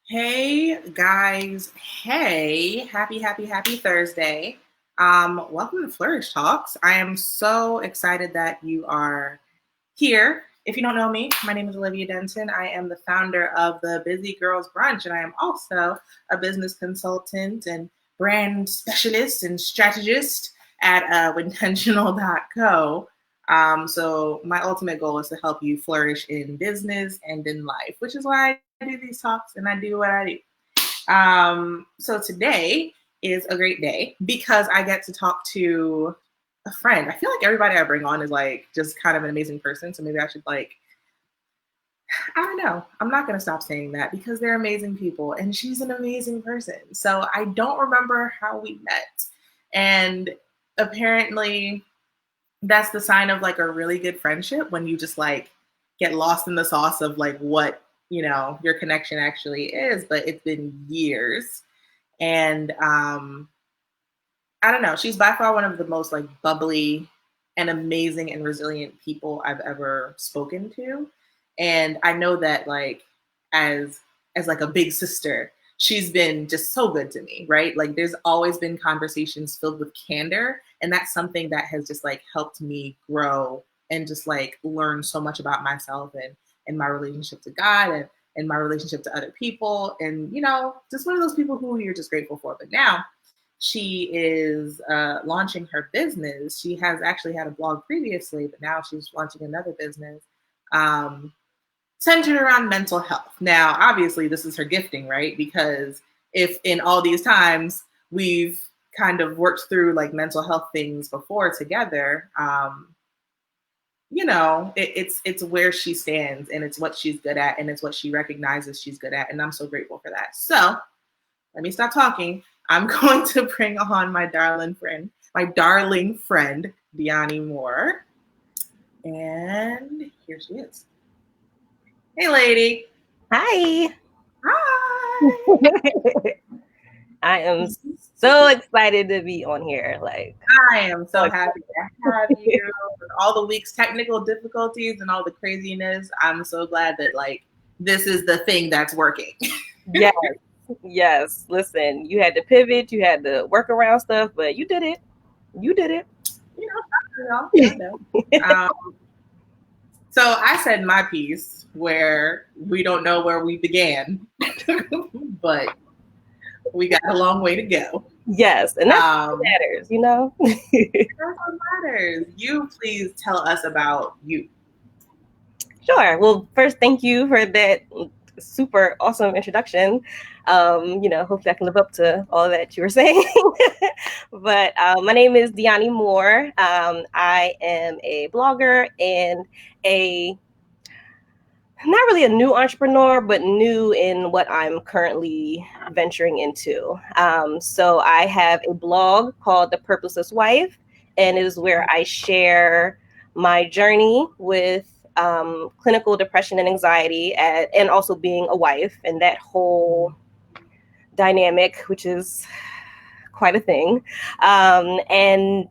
Hey guys, hey, happy Thursday. Welcome to Flourish Talks. I am so excited that you are here. If you don't know me, my name is Olivia Denton. I am the founder of the Busy Girls Brunch, and I am also a business consultant and brand specialist and strategist at Wintentional.co. So my ultimate goal is to help you flourish in business and in life, which is why I do these talks and I do what I do. So today is a great day because I get to talk to a friend. I feel like everybody I bring on is like just kind of an amazing person. So maybe I should I don't know. I'm not going to stop saying that because they're amazing people and she's an amazing person. So I don't remember how we met. And apparently that's the sign of like a really good friendship when you just like get lost in the sauce of like what, your connection actually is. But it's been years. And I don't know. She's by far one of the most like bubbly and amazing and resilient people I've ever spoken to. And I know that like as like a big sister, she's been just so good to me, right? Like there's always been conversations filled with candor, and that's something that has just like helped me grow and just like learn so much about myself and my relationship to God and my relationship to other people, and just one of those people who you're just grateful for. But now she is launching her business. She has actually had a blog previously, but now she's launching another business um, centered around mental health. Now, obviously, this is her gifting, right? Because if in all these times we've kind of worked through like mental health things before together, it's where she stands and it's what she's good at and it's what she recognizes she's good at. And I'm so grateful for that. So let me stop talking. I'm going to bring on my darling friend, Deani Moore. And here she is. Hey, lady. Hi. Hi. I am so excited to be on here. I am so happy to have you. With all the week's technical difficulties and all the craziness, I'm so glad that like this is the thing that's working. Yes. Yes. Listen, you had to pivot, you had to work around stuff, but you did it. You did it. I know. So I said my piece where we don't know where we began, but we got a long way to go. Yes, and that's what matters, That's what matters. You please tell us about you. Sure. Well, first, thank you for that super awesome introduction. Hopefully I can live up to all that you were saying. But my name is Deani Moore. I am a blogger and not really a new entrepreneur, but new in what I'm currently venturing into. So I have a blog called The Purposeless Wife, and it is where I share my journey with clinical depression and anxiety, and also being a wife, and that whole dynamic, which is quite a thing. And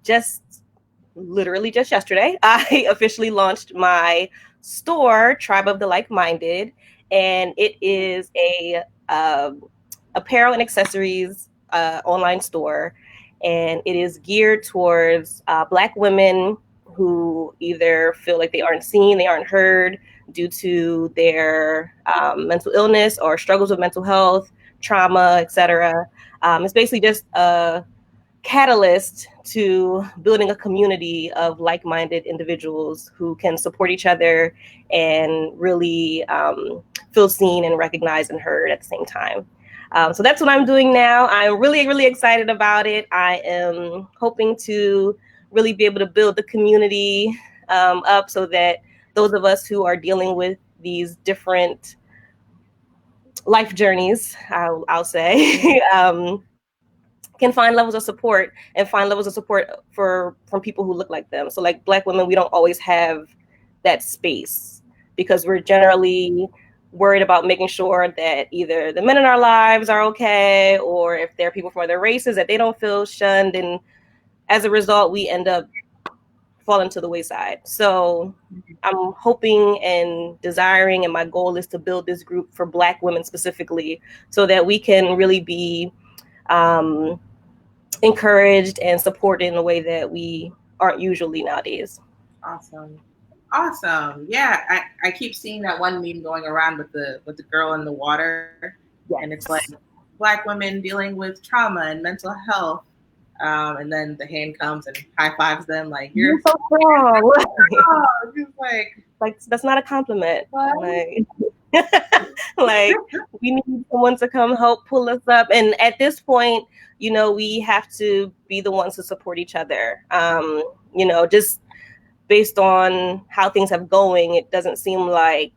just literally just yesterday, I officially launched my store, Tribe of the Like-Minded, and it is a apparel and accessories online store, and it is geared towards Black women who either feel like they aren't seen, they aren't heard due to their mental illness or struggles with mental health, trauma, etc. It's basically just a catalyst to building a community of like-minded individuals who can support each other and really feel seen and recognized and heard at the same time. So that's what I'm doing now. I'm really, really excited about it. I am hoping to really be able to build the community up so that those of us who are dealing with these different life journeys, I'll say, can find levels of support and find levels of support from people who look like them. So like Black women, we don't always have that space because we're generally worried about making sure that either the men in our lives are okay, or if there are people from other races, that they don't feel shunned. And as a result, we end up fallen to the wayside. So I'm hoping and desiring, and my goal is to build this group for Black women specifically, so that we can really be encouraged and supported in a way that we aren't usually nowadays. Awesome. Awesome. Yeah, I keep seeing that one meme going around with the girl in the water, and it's like Yes. Black women dealing with trauma and mental health. And then the hand comes and high fives them like You're you're so strong. just Like that's not a compliment. what? Like like we need someone to come help pull us up. And at this point, you know, we have to be the ones to support each other. You know, just based on how things have going, it doesn't seem like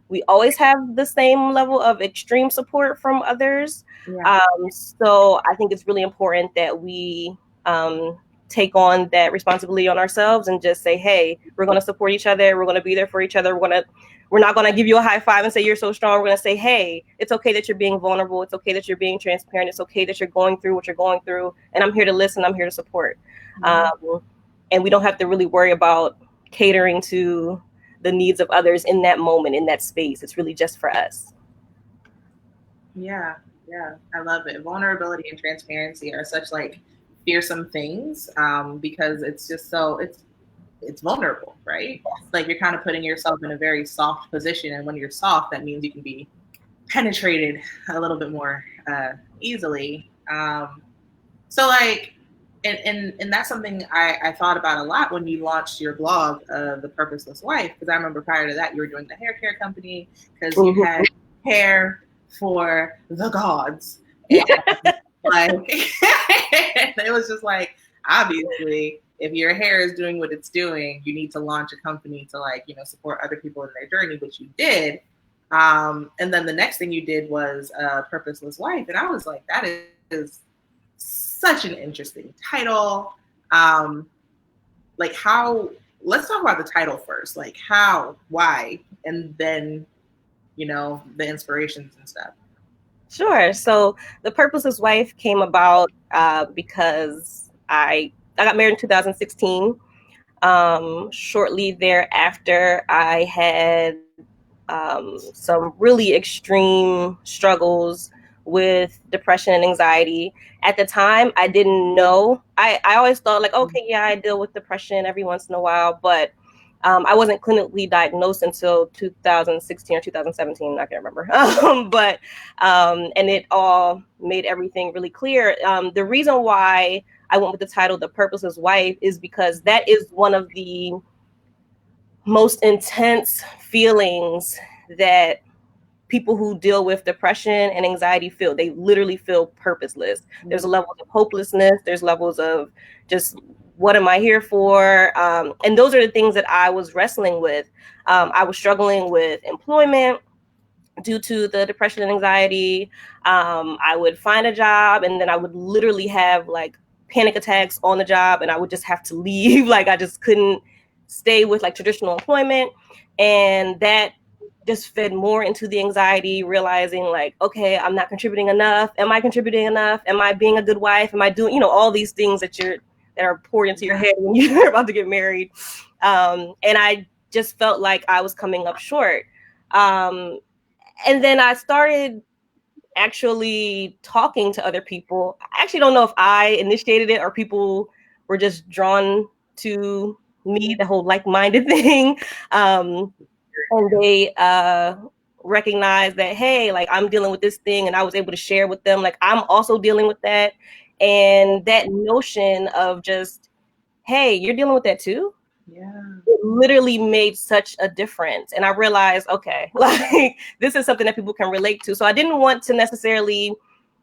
we always have the same level of extreme support from others. Yeah. So I think it's really important that we take on that responsibility on ourselves and just say, hey, we're going to support each other. We're going to be there for each other. We're not going to give you a high five and say you're so strong. We're going to say, hey, it's okay that you're being vulnerable. It's okay that you're being transparent. It's okay that you're going through what you're going through. And I'm here to listen. I'm here to support. And we don't have to really worry about catering to the needs of others in that moment, in that space. It's really just for us. Yeah. Yeah. I love it. Vulnerability and transparency are such like fearsome things because it's just so it's vulnerable, right? Like you're kind of putting yourself in a very soft position, and when you're soft, that means you can be penetrated a little bit more easily. So like, and that's something I thought about a lot when you launched your blog, The Purposeless Wife, because I remember prior to that you were doing the hair care company because you had hair for the gods, and like it was just like obviously if your hair is doing what it's doing, you need to launch a company to like support other people in their journey, which you did. And then the next thing you did was Purposeless Wife, and I was like, that is such an interesting title. Like how, let's talk about the title first, like how, why, and then the inspirations and stuff. Sure. So the Purposeless Wife came about because I got married in 2016. Shortly thereafter, I had some really extreme struggles with depression and anxiety. At the time, I didn't know. I always thought like, okay, yeah, I deal with depression every once in a while, but I wasn't clinically diagnosed until 2016 or 2017. I can't remember. And it all made everything really clear. The reason why I went with the title The Purposeless Wife is because that is one of the most intense feelings that people who deal with depression and anxiety feel. They literally feel purposeless. There's levels of hopelessness. There's levels of just, what am I here for? And those are the things that I was wrestling with. I was struggling with employment due to the depression and anxiety. I would find a job and then I would literally have like panic attacks on the job and I would just have to leave. Like I just couldn't stay with like traditional employment. And that just fed more into the anxiety, realizing like, okay, I'm not contributing enough. Am I contributing enough? Am I being a good wife? Am I doing, all these things that are poured into your head when you're about to get married. And I just felt like I was coming up short. And then I started actually talking to other people. I actually don't know if I initiated it or people were just drawn to me, the whole like-minded thing. And they recognized that, hey, like I'm dealing with this thing, and I was able to share with them, like I'm also dealing with that. And that notion of just, hey, you're dealing with that too? Yeah. It literally made such a difference. And I realized, okay, like this is something that people can relate to. So I didn't want to necessarily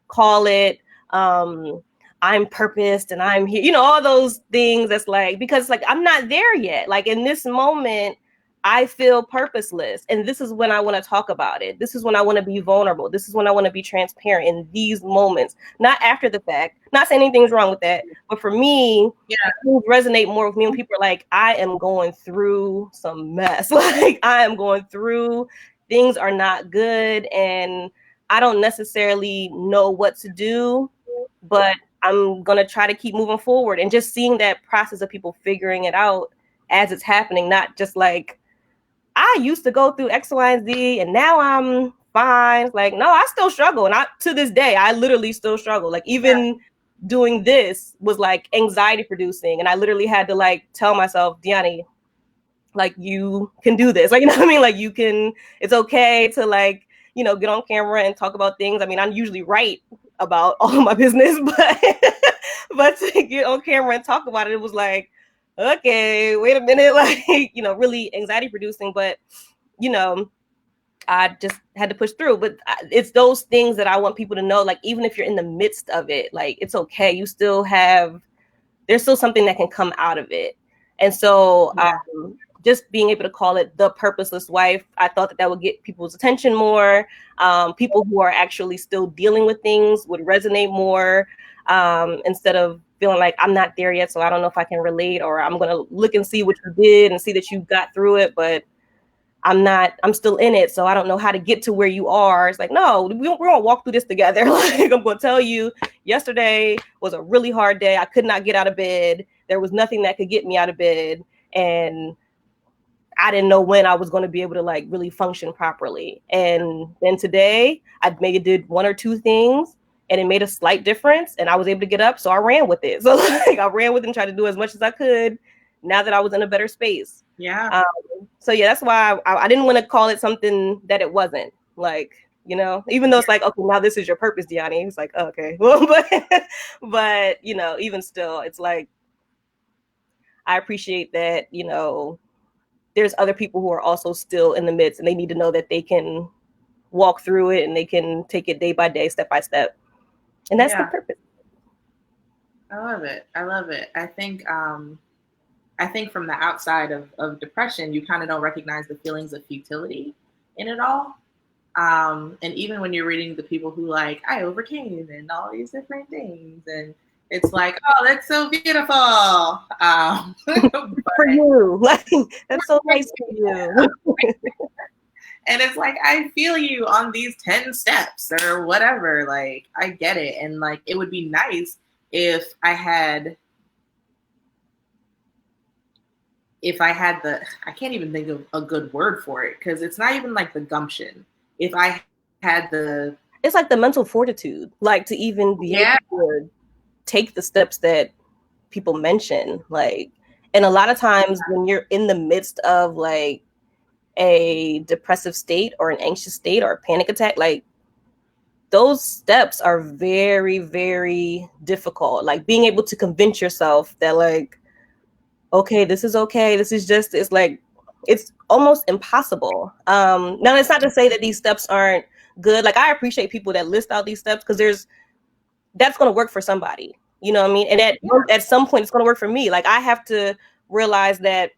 call it I'm purposed and I'm here, all those things. That's like, because like I'm not there yet. Like in this moment, I feel purposeless. And this is when I want to talk about it. This is when I want to be vulnerable. This is when I want to be transparent in these moments, not after the fact. Not saying anything's wrong with that. But for me, things resonate more with me when people are like, I am going through some mess. Like I am going through, things are not good. And I don't necessarily know what to do, but I'm going to try to keep moving forward. And just seeing that process of people figuring it out as it's happening, not just like, I used to go through X, Y, and Z, and now I'm fine. Like, no, I still struggle. And to this day, I literally still struggle. Like, even doing this was like anxiety producing. And I literally had to like tell myself, Deani, like, you can do this. Like, you know what I mean? Like, it's okay to like, get on camera and talk about things. I mean, I'm usually right about all of my business, but to get on camera and talk about it, it was like, okay, wait a minute, like, really anxiety producing, but, I just had to push through. But it's those things that I want people to know, like, even if you're in the midst of it, like, it's okay. There's still something that can come out of it. And so just being able to call it the purposeless wife, I thought that would get people's attention more. People who are actually still dealing with things would resonate more, instead of feeling like I'm not there yet, so I don't know if I can relate, or I'm going to look and see what you did and see that you got through it, but I'm still in it, so I don't know how to get to where you are. It's like, no, we're going to walk through this together. Like, I'm going to tell you, yesterday was a really hard day. I could not get out of bed. There was nothing that could get me out of bed. And I didn't know when I was going to be able to like really function properly. And then today I maybe did one or two things and it made a slight difference and I was able to get up. So I ran with it. So like, I ran with it and tried to do as much as I could now that I was in a better space. Yeah. So yeah, that's why I didn't want to call it something that it wasn't, like, even though it's like, okay, now this is your purpose, Deani. It's like, oh, okay, well, but even still, it's like, I appreciate that, there's other people who are also still in the midst and they need to know that they can walk through it and they can take it day by day, step by step. And that's the purpose. I love it. I love it. I think from the outside of depression, you kind of don't recognize the feelings of futility in it all. And even when you're reading the people who like, I overcame and all these different things, and it's like, oh, that's so beautiful. For you. Like, that's so nice for you. And it's like, I feel you on these 10 steps or whatever. Like, I get it. And like, it would be nice if I had I can't even think of a good word for it, because it's not even like the gumption. If I had it's like the mental fortitude, like to even be able to take the steps that people mention. Like, and a lot of times when you're in the midst of like a depressive state or an anxious state or a panic attack, like those steps are very, very difficult. Like being able to convince yourself that like, okay, this is okay. This is just, it's like, it's almost impossible. Now it's not to say that these steps aren't good. Like I appreciate people that list out these steps because that's going to work for somebody, you know what I mean? And at some point it's going to work for me. Like I have to realize that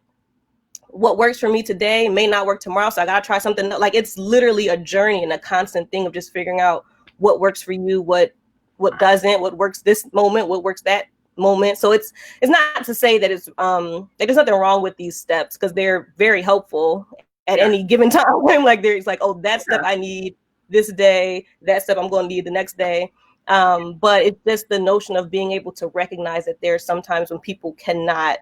what works for me today may not work tomorrow. So I got to try something. Like it's literally a journey and a constant thing of just figuring out what works for you, what doesn't, what works this moment, what works that moment. So it's not to say that it's like there's nothing wrong with these steps because they're very helpful at any given time. Like there's like, oh, that step I need this day, that step I'm going to need the next day. But it's just the notion of being able to recognize that there's sometimes when people cannot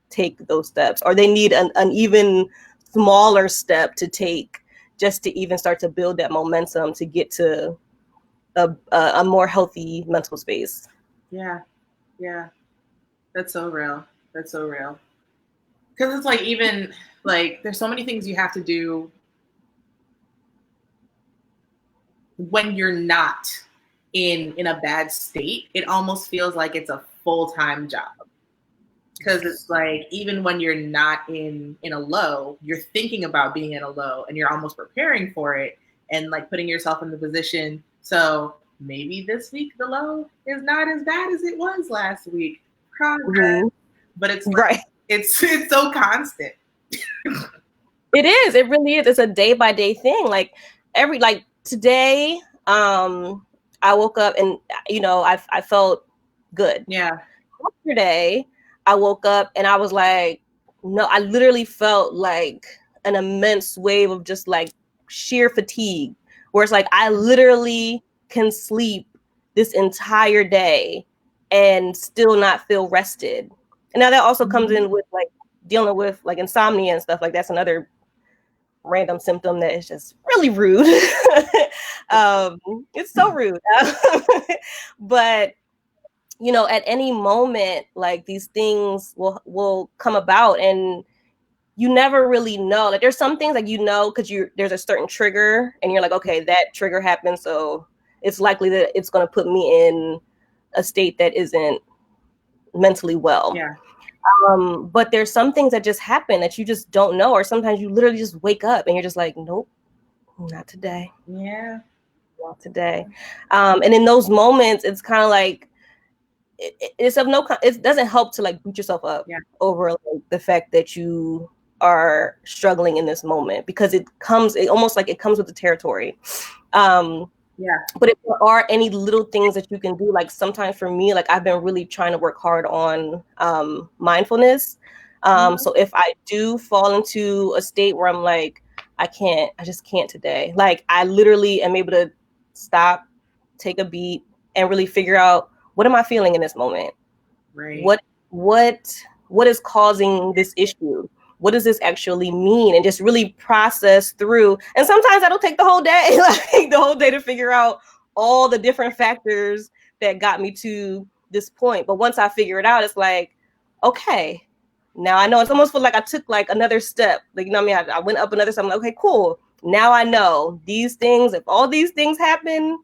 take those steps, or they need an even smaller step to take just to even start to build that momentum to get to a more healthy mental space. Yeah. That's so real. That's so real. Because it's like, even like there's so many things you have to do when you're not in a bad state. It almost feels like it's a full-time job. Because it's like, even when you're not in a low, you're thinking about being in a low and you're almost preparing for it and like putting yourself in the position. So maybe this week the low is not as bad as it was last week. Progress. But it's like, right. It's so constant. It is. It really is. It's a day by day thing. Like today, I woke up and I felt good. Yeah. Yesterday, I woke up and I was like, no, I literally felt like an immense wave of just like sheer fatigue, where it's like I literally can sleep this entire day and still not feel rested. And now that also comes in with like dealing with like insomnia and stuff, like that's another random symptom that is just really rude. It's so rude. But you know, at any moment, like these things will come about, and you never really know. Like there's some things like you know because there's a certain trigger, and you're like, okay, that trigger happened, so it's likely that it's going to put me in a state that isn't mentally well. Yeah. But there's some things that just happen that you just don't know, or sometimes you literally just wake up and you're just like, nope, not today. Yeah. Not today. And in those moments, it's kind of like it's of no. It doesn't help to like beat yourself up over like, the fact that you are struggling in this moment, because it almost like it comes with the territory. But if there are any little things that you can do, like sometimes for me, like I've been really trying to work hard on mindfulness. So if I do fall into a state where I'm like, I just can't today. Like I literally am able to stop, take a beat, and really figure out, what am I feeling in this moment? Right. What is causing this issue? What does this actually mean? And just really process through. And sometimes that'll take the whole day, like the whole day to figure out all the different factors that got me to this point. But once I figure it out, it's like, okay, now I know. It's almost feel like I took like another step. Like, you know what I mean? I went up another step. I'm like, okay, cool. Now I know these things. If all these things happen,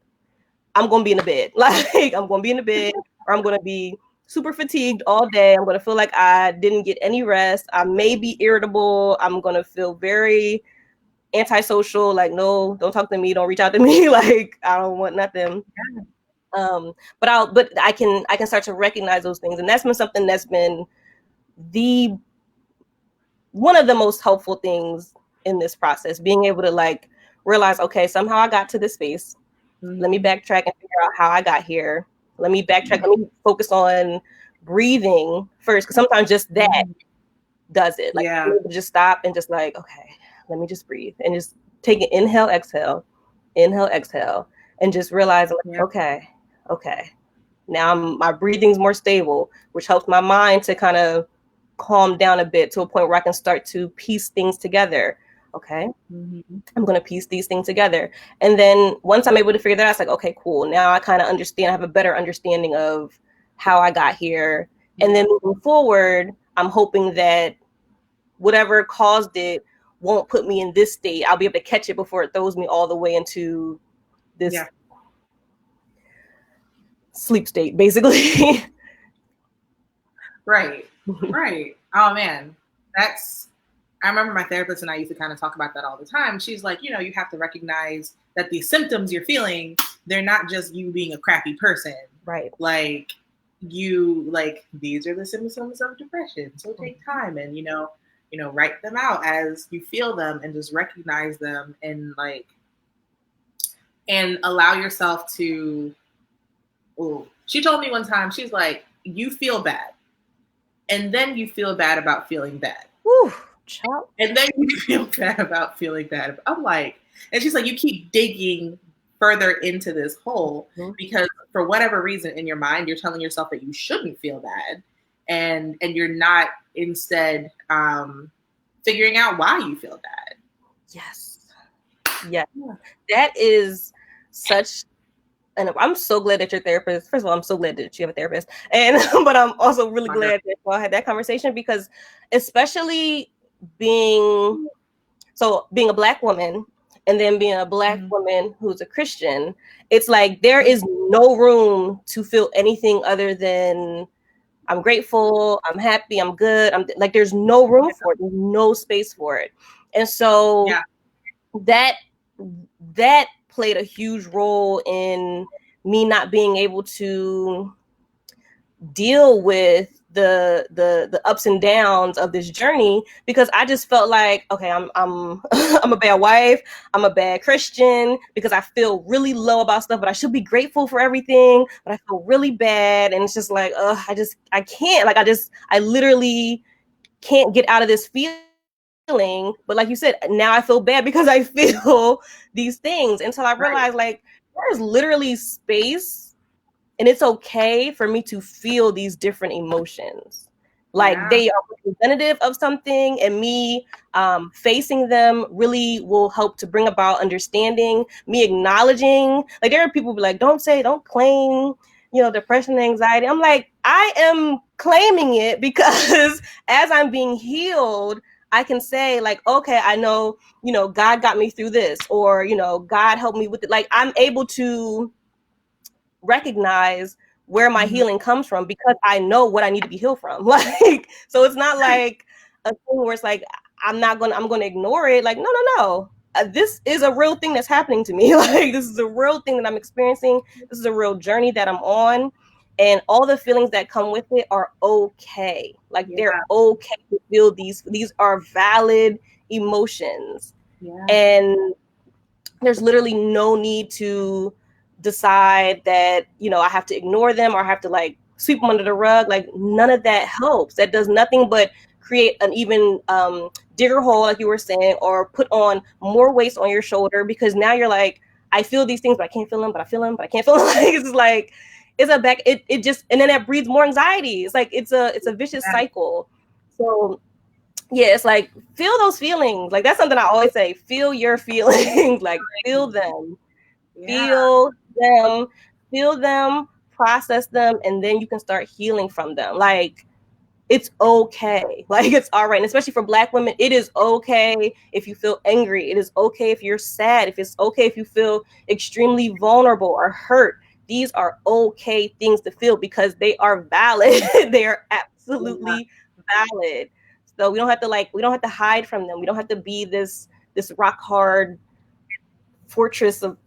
I'm going to be in the bed. Like I'm going to be in the bed, or I'm going to be super fatigued all day. I'm going to feel like I didn't get any rest. I may be irritable. I'm going to feel very antisocial. Like, no, don't talk to me. Don't reach out to me. Like, I don't want nothing. But I can start to recognize those things. And that's been something that's been one of the most helpful things in this process, being able to like realize, okay, somehow I got to this space. Let me backtrack and figure out how I got here. Let me backtrack. Let me focus on breathing first, because sometimes just that does it. Like just stop and just like, okay, let me just breathe and just take an inhale, exhale, and just realize, like, okay. Now my breathing's more stable, which helps my mind to kind of calm down a bit to a point where I can start to piece things together. Okay, I'm going to piece these things together. And then once I'm able to figure that out, it's like, okay, cool. Now I kind of understand, I have a better understanding of how I got here. And then moving forward, I'm hoping that whatever caused it won't put me in this state. I'll be able to catch it before it throws me all the way into this sleep state, basically. Right. Oh man, I remember my therapist and I used to kind of talk about that all the time. She's like, you have to recognize that these symptoms you're feeling, they're not just you being a crappy person. Right. Like these are the symptoms of depression. So take time and, write them out as you feel them, and just recognize them, and and allow yourself to, she told me one time, she's like, you feel bad. And then you feel bad about feeling bad. Woo. And then you feel bad about feeling bad. I'm like, and she's like, you keep digging further into this hole because for whatever reason in your mind, you're telling yourself that you shouldn't feel bad, and you're not instead figuring out why you feel bad. Yes. That is such. And I'm so glad that your therapist, first of all, I'm so glad that you have a therapist. And, but I'm also really glad that y'all had that conversation, because especially being a Black woman, and then being a Black woman who's a Christian, it's like, there is no room to feel anything other than I'm grateful, I'm happy, I'm good. I'm like, there's no room for it. There's no space for it. And so that played a huge role in me not being able to deal with the ups and downs of this journey, because I just felt like, okay, I'm I'm a bad wife, I'm a bad Christian, because I feel really low about stuff, but I should be grateful for everything, but I feel really bad. And it's just like, I can't, like, I literally can't get out of this feeling. But like you said, now I feel bad because I feel these things, until I realize, like, there's literally space, and it's okay for me to feel these different emotions. Like Yeah. they are representative of something, and me facing them really will help to bring about understanding. Me acknowledging, like there are people who be like, don't claim, depression and anxiety. I'm like, I am claiming it because as I'm being healed, I can say like, okay, I know, God got me through this, or, God helped me with it. Like I'm able to recognize where my Mhm. healing comes from because I know what I need to be healed from. Like, so it's not like a thing where it's like, I'm going to ignore it. Like, no. This is a real thing that's happening to me. Like, this is a real thing that I'm experiencing. This is a real journey that I'm on. And all the feelings that come with it are okay. Like, Yeah. they're okay to feel these. These are valid emotions. Yeah. And there's literally no need to decide that, I have to ignore them or I have to like sweep them under the rug. Like none of that helps. That does nothing but create an even digger hole, like you were saying, or put on more weights on your shoulder, because now you're like, I feel these things, but I can't feel them, but I feel them, but I can't feel them. Like, it's like, it's a back, it just, and then that breeds more anxiety. It's like, it's a vicious Yeah. cycle. So yeah, it's like, feel those feelings. Like that's something I always say, feel your feelings. Like feel them, Yeah. feel them, feel them, process them, and then you can start healing from them. Like it's okay. Like it's all right. And especially for Black women, it is okay if you feel angry. It is okay if you're sad. If it's okay if you feel extremely vulnerable or hurt. These are okay things to feel because they are valid. They are Yeah. absolutely valid. So we don't have to hide from them. We don't have to be this rock hard fortress of,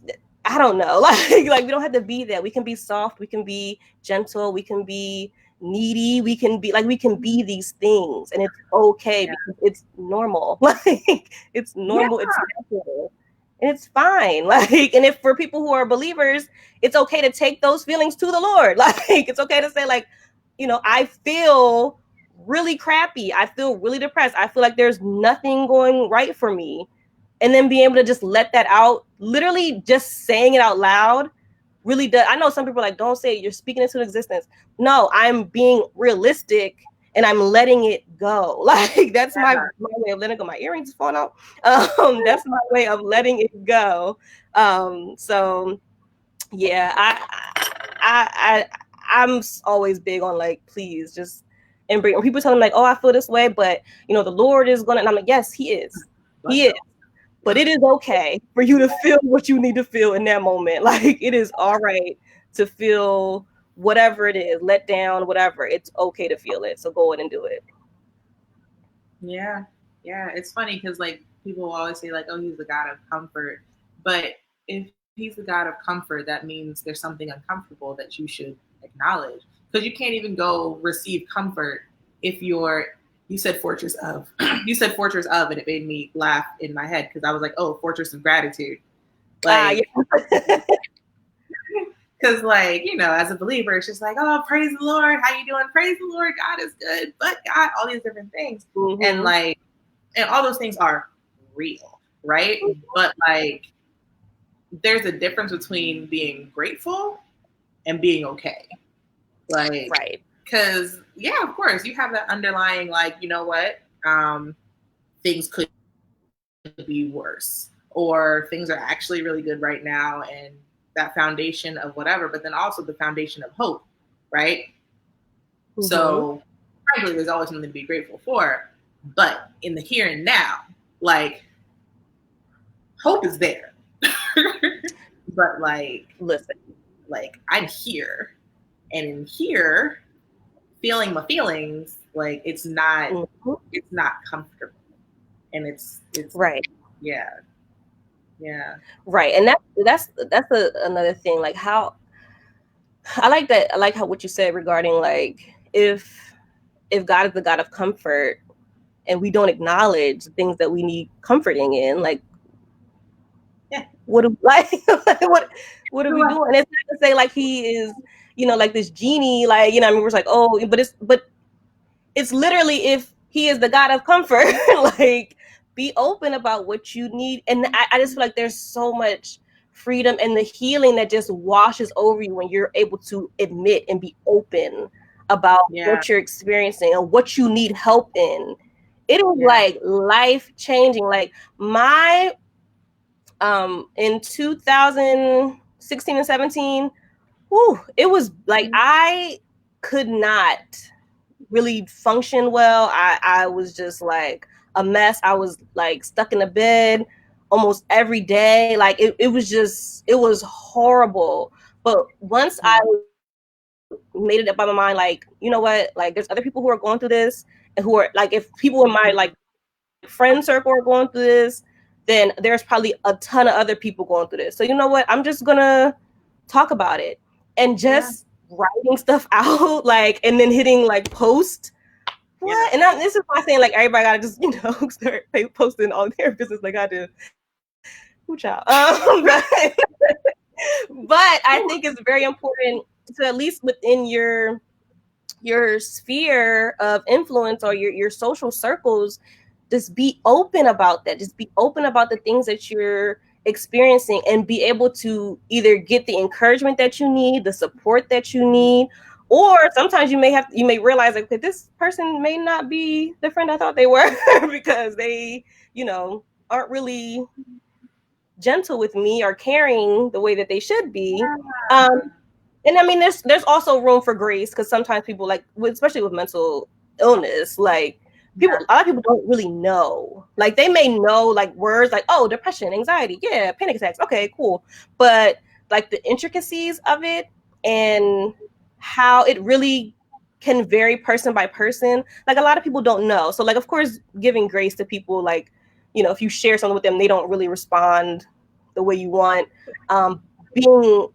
I don't know, like we don't have to be that. We can be soft, we can be gentle, we can be needy, we can be these things, and it's okay Yeah. because it's normal. Like it's Yeah. normal, it's natural, and it's fine. Like, and if for people who are believers, it's okay to take those feelings to the Lord. Like it's okay to say like, I feel really crappy, I feel really depressed, I feel like there's nothing going right for me, and then being able to just let that out, literally just saying it out loud really does. I know some people are like, don't say it, you're speaking into existence. No, I'm being realistic and I'm letting it go. Like that's my way of letting it go. My earrings is falling out. That's my way of letting it go. So yeah, I'm always big on like, please just embrace. When people tell me like, oh, I feel this way, but the Lord is gonna, and I'm like, yes, He is. Let's He is. go. But it is okay for you to feel what you need to feel in that moment. Like it is all right to feel whatever it is, let down, whatever. It's okay to feel it. So go in and do it. Yeah. Yeah. It's funny because like people will always say like, oh, he's the God of comfort. But if he's the God of comfort, that means there's something uncomfortable that you should acknowledge. Because you can't even go receive comfort if you said fortress of you said fortress of, and it made me laugh in my head because I was like, oh, fortress of gratitude. Yeah. Like, because like, as a believer, it's just like, oh, praise the Lord, how you doing? Praise the Lord, God is good, but God, all these different things. And Mm-hmm. like, and all those things are real, right? But like, there's a difference between being grateful and being okay. Like, Right. because yeah, of course, you have that underlying like, you know what, things could be worse, or things are actually really good right now, and that foundation of whatever. But then also the foundation of hope, right? Mm-hmm. So, frankly, there's always something to be grateful for. But in the here and now, like, hope is there. But Listen. like I'm here, and in here, feeling my feelings, like Mm-hmm. it's not comfortable, and it's Right. yeah, yeah, Right. And another thing. Like how I like that. I like how what you said regarding like if God is the God of comfort and we don't acknowledge things that we need comforting in, like yeah. what do like what are we doing? And it's not to say like he is, like this genie, like I mean, we're like, oh, but it's literally if he is the God of comfort, like be open about what you need. And I just feel like there's so much freedom and the healing that just washes over you when you're able to admit and be open about Yeah. what you're experiencing and what you need help in. It is Yeah. like life changing. Like my in 2016 and 17, whew, it was like I could not really function well. I was just like a mess. I was like stuck in the bed almost every day. Like it was horrible. But once I Yeah. made it up by my mind, like, you know what, like there's other people who are going through this and who are like, if people in my like friend circle are going through this, then there's probably a ton of other people going through this. So you know what? I'm just gonna talk about it and Yeah. just writing stuff out, like, and then hitting like post. Yeah. What? And this is why I'm saying like everybody gotta just, you know, start posting all their business like I do. Ooh, child. But I think it's very important to, at least within your sphere of influence or your social circles, just be open about that. Just be open about the things that you're experiencing and be able to either get the encouragement that you need, the support that you need, or sometimes you may realize like, okay, this person may not be the friend I thought they were because they, you know, aren't really gentle with me or caring the way that they should be. Um, and I mean, there's also room for grace, because sometimes people, like, especially with mental illness, like people, a lot of people don't really know. Like they may know like words like, oh, depression, anxiety, yeah, panic attacks, okay, cool, but like the intricacies of it and how it really can vary person by person, like a lot of people don't know. So like, of course, giving grace to people, like, you know, if you share something with them, they don't really respond the way you want. Being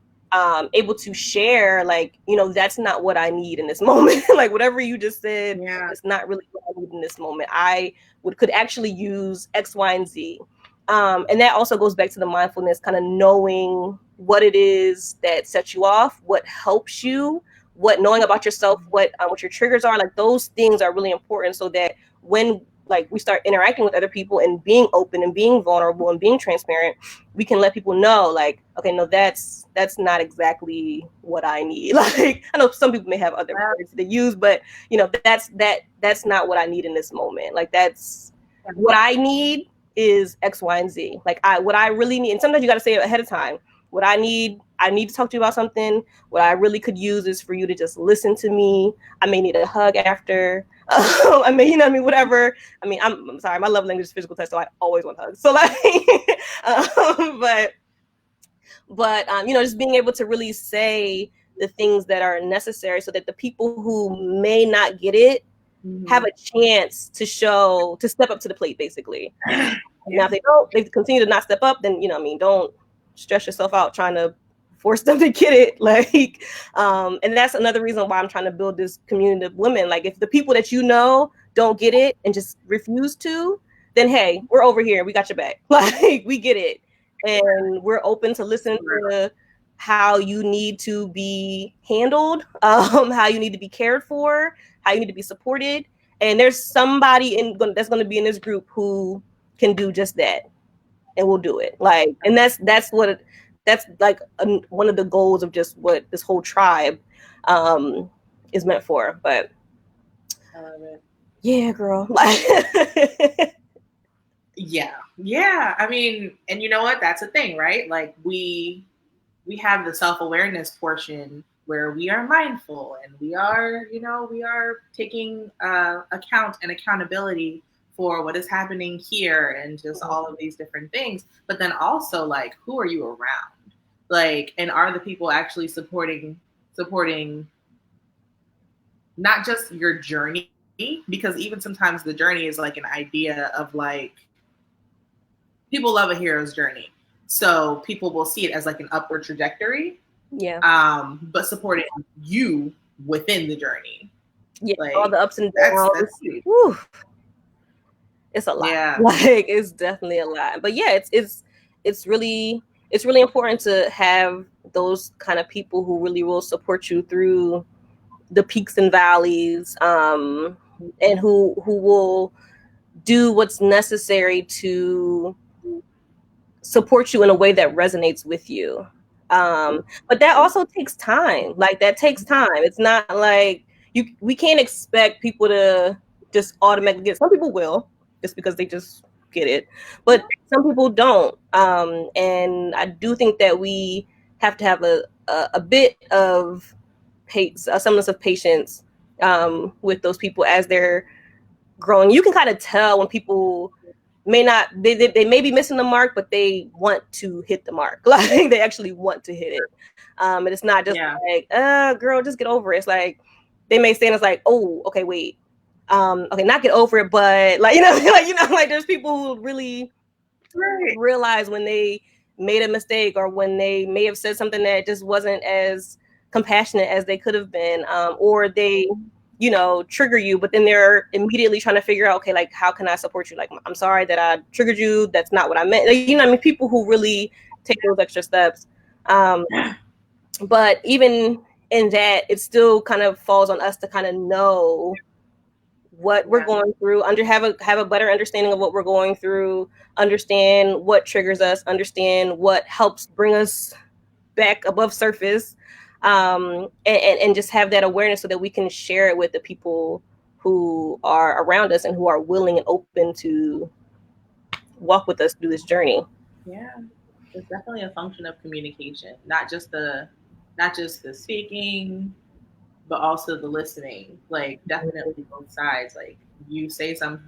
able to share, like, you know, that's not what I need in this moment. Like whatever you just said, Yeah. it's not really what I need in this moment. I could actually use X, Y, and Z. And that also goes back to the mindfulness, kind of knowing what it is that sets you off, what helps you, what, knowing about yourself, what your triggers are. Like those things are really important, so that when like we start interacting with other people and being open and being vulnerable and being transparent, we can let people know, like, okay, no, that's not exactly what I need. Like I know some people may have other words to use, but you know, that's not what I need in this moment. Like that's what I need is X, Y, and Z. Like what I really need, and sometimes you got to say it ahead of time. What I need to talk to you about something. What I really could use is for you to just listen to me. I may need a hug after. I mean, you know what I mean? Whatever. I mean, I'm sorry, my love language is physical touch, so I always want hugs. So like, but you know, just being able to really say the things that are necessary, so that the people who may not get it have a chance to step up to the plate, basically. Yeah. Now, if they don't, they continue to not step up, then, you know, I mean, don't stress yourself out trying to force them to get it. Like, and that's another reason why I'm trying to build this community of women. Like, if the people that you know don't get it and just refuse to, then hey, we're over here. We got your back. Like, we get it, and we're open to listen to how you need to be handled, how you need to be cared for, how you need to be supported. And there's somebody that's going to be in this group who can do just that, and we'll do it. Like, and that's like one of the goals of just what this whole tribe is meant for. But I love it. yeah, girl. Yeah. I mean, and you know what? That's a thing, right? Like we have the self-awareness portion where we are mindful and we are, you know, we are taking account and accountability for what is happening here and just all of these different things. But then also, like, who are you around? Like, and are the people actually supporting not just your journey, because even sometimes the journey is like an idea of like, people love a hero's journey. So people will see it as like an upward trajectory. Yeah. But supporting you within the journey. Yeah, like, all the ups and downs. Whew. It's a lot. Yeah. Like, it's definitely a lot. But yeah, it's really important to have those kind of people who really will support you through the peaks and valleys, and who will do what's necessary to support you in a way that resonates with you. But that also takes time. Like, that takes time. It's not like, we can't expect people to just automatically get. Some people will just because they just get it, but some people don't. And I do think that we have to have a bit of a semblance of patience with those people as they're growing. You can kind of tell when people may not they may be missing the mark, but they want to hit the mark. Like they actually want to hit it. And it's not just like, girl, just get over it. It's like they may say, and it's like, oh, okay, wait. Okay, not get over it, but like, like there's people who really realize when they made a mistake or when they may have said something that just wasn't as compassionate as they could have been, or they trigger you, but then they're immediately trying to figure out, okay, like, how can I support you? Like, I'm sorry that I triggered you. That's not what I meant. Like, I mean, people who really take those extra steps. But even in that, it still kind of falls on us to kind of know what we're going through, have a better understanding of what we're going through, understand what triggers us, understand what helps bring us back above surface, and just have that awareness so that we can share it with the people who are around us and who are willing and open to walk with us through this journey. Yeah, it's definitely a function of communication, not just the speaking, but also the listening. Like definitely both sides. Like you say something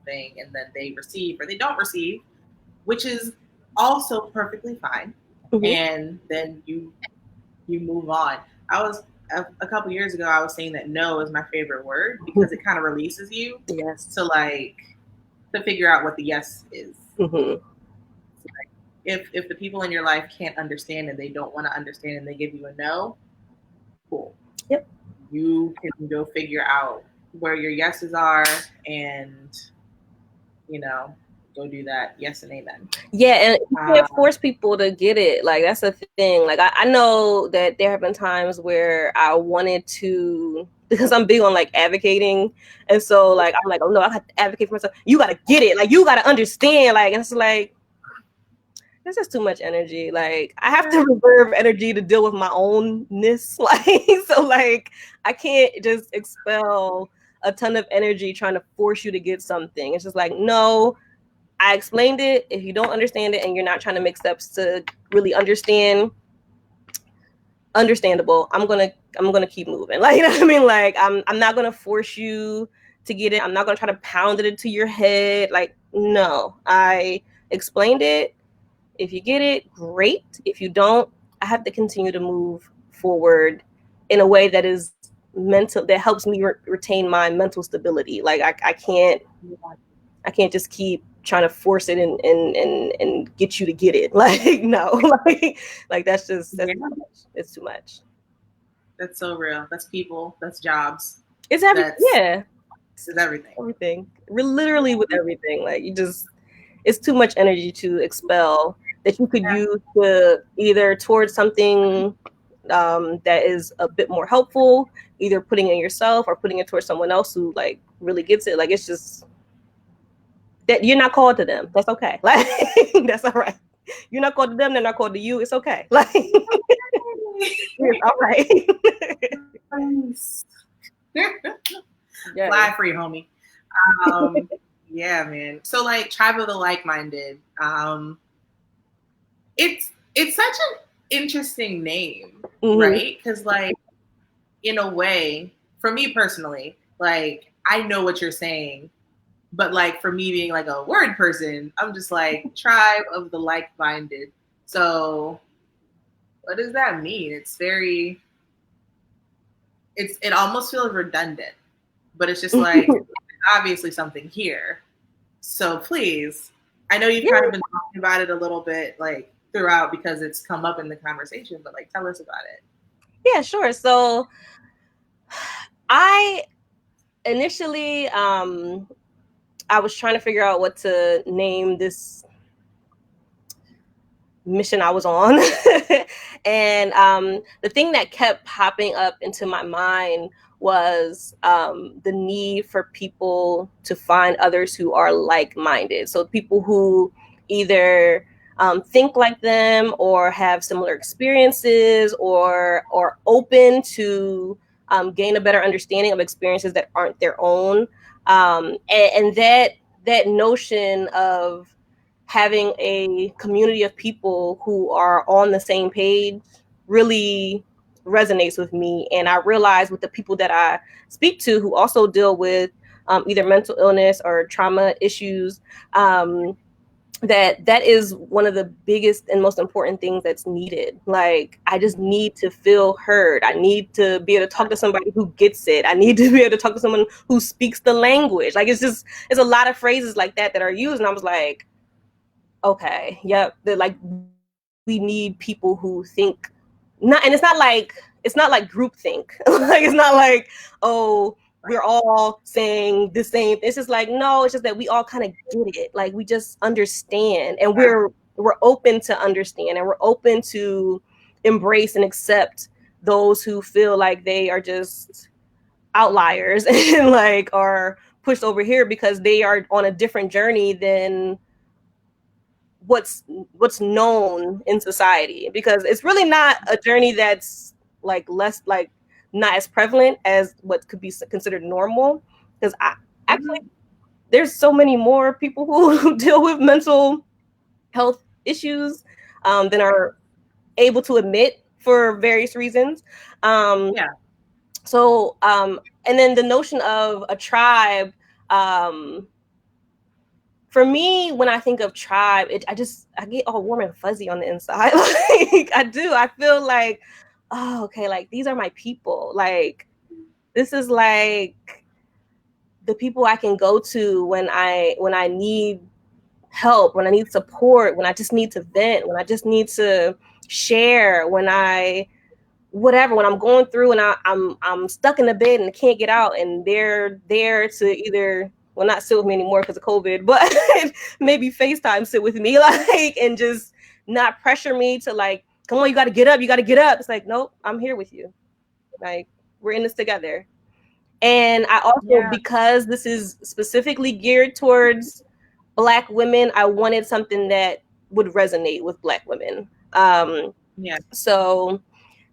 and then they receive or they don't receive, which is also perfectly fine. And then you move on. I was a couple years ago, I was saying that no is my favorite word because it kind of releases you to like to figure out what the yes is. So like, if the people in your life can't understand and they don't want to understand and they give you a no, cool. Yep. You can go figure out where your yeses are and go do that. Yes and amen. Yeah, and you can't force people to get it. Like that's the thing. Like I know that there have been times where I wanted to, because I'm big on like advocating, and so like I'm like, oh no, I have to advocate for myself. You gotta get it. Like you gotta understand. Like, and it's like this is too much energy. Like I have to reserve energy to deal with my ownness. Like so, like I can't just expel a ton of energy trying to force you to get something. It's just like no. I explained it. If you don't understand it and you're not trying to make steps to really understand, understandable. I'm gonna keep moving. Like, you know what I mean? Like, I'm not gonna force you to get it. I'm not gonna try to pound it into your head. Like, no. I explained it. If you get it, great. If you don't, I have to continue to move forward in a way that is mental, that helps me retain my mental stability. Like, I can't just keep trying to force it and get you to get it. Like no, like that's too much. It's too much. That's so real. That's people. That's jobs. It's everything. It's everything. Everything. Literally with everything. Like it's too much energy to expel that you could use to either towards something that is a bit more helpful, either putting it yourself or putting it towards someone else who like really gets it. Like it's just that you're not called to them. That's okay. Like that's all right. You're not called to them. They're not called to you. It's okay. Like it's all right. Fly free, homie. Yeah, man. So like Tribe of the Like-Minded. It's such an interesting name, right? Because like in a way, for me personally, like I know what you're saying. But like for me being like a word person, I'm just like Tribe of the Like-Minded. So what does that mean? It almost feels redundant, but it's just like obviously something here. So please, I know you've kind of been talking about it a little bit like throughout because it's come up in the conversation, but like tell us about it. Yeah, sure. So I initially I was trying to figure out what to name this mission I was on. And the thing that kept popping up into my mind was the need for people to find others who are like-minded. So people who either think like them or have similar experiences or open to gain a better understanding of experiences that aren't their own. And that notion of having a community of people who are on the same page really resonates with me. And I realize with the people that I speak to who also deal with either mental illness or trauma issues, that is one of the biggest and most important things that's needed. Like, I just need to feel heard. I need to be able to talk to somebody who gets it. I need to be able to talk to someone who speaks the language. Like, it's a lot of phrases like that are used, and I was like, okay, yep. They're like, we need people who think not, and it's not like group think. Like, it's not like, oh, we're all saying the same. It's just like, no, it's just that we all kind of get it. Like, we just understand, and we're open to understand, and we're open to embrace and accept those who feel like they are just outliers and like are pushed over here because they are on a different journey than what's known in society, because it's really not a journey that's like less, like not as prevalent as what could be considered normal, because I actually there's so many more people who deal with mental health issues than are able to admit for various reasons. So and then the notion of a tribe, for me, when I think of tribe, I get all warm and fuzzy on the inside. Like, I do. I feel like, oh, okay, like these are my people. Like, this is like the people I can go to when I need help, when I need support, when I just need to vent, when I just need to share, when I'm going through and I'm stuck in the bed and can't get out, and they're there to either, well, not sit with me anymore because of COVID, but maybe FaceTime sit with me, like, and just not pressure me to like, come on, you got to get up. It's like, nope, I'm here with you. Like, we're in this together. And I also, because this is specifically geared towards Black women, I wanted something that would resonate with Black women. So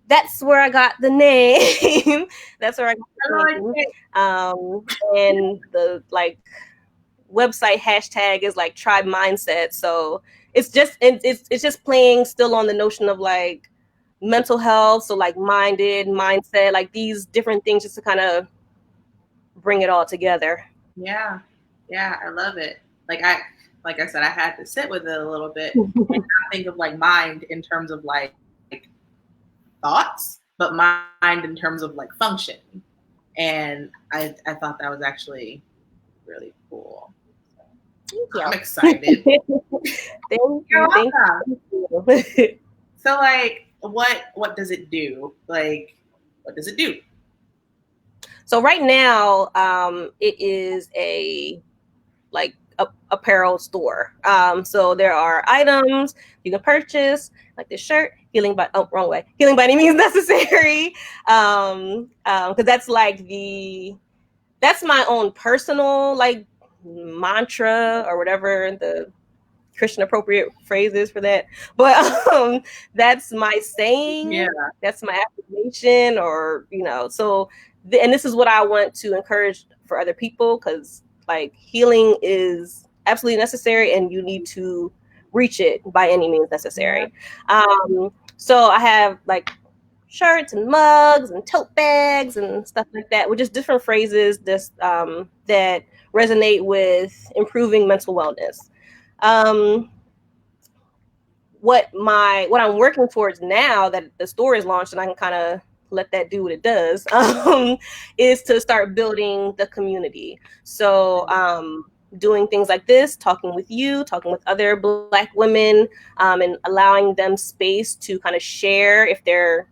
that's where I got the name. That's where I got the name. And the like website hashtag is like tribe mindset. So it's just playing still on the notion of like mental health. So like mindset, like these different things, just to kind of bring it all together. Yeah, I love it. Like I said, I had to sit with it a little bit and not think of like mind in terms of like thoughts, but mind in terms of like function. And I thought that was actually really cool. I'm excited. Thank you. So like, what does it do? Like, what does it do? So right now, it is a apparel store. So there are items you can purchase, like this shirt, healing by any means necessary. Because that's like that's my own personal like mantra or whatever the Christian appropriate phrases for that, but that's my saying. That's my affirmation, or so and this is what I want to encourage for other people, because like healing is absolutely necessary and you need to reach it by any means necessary. So I have like shirts and mugs and tote bags and stuff like that, which is different phrases that resonate with improving mental wellness. What I'm working towards now that the store is launched and I can kind of let that do what it does, is to start building the community. So doing things like this, talking with other Black women, and allowing them space to kind of share if they're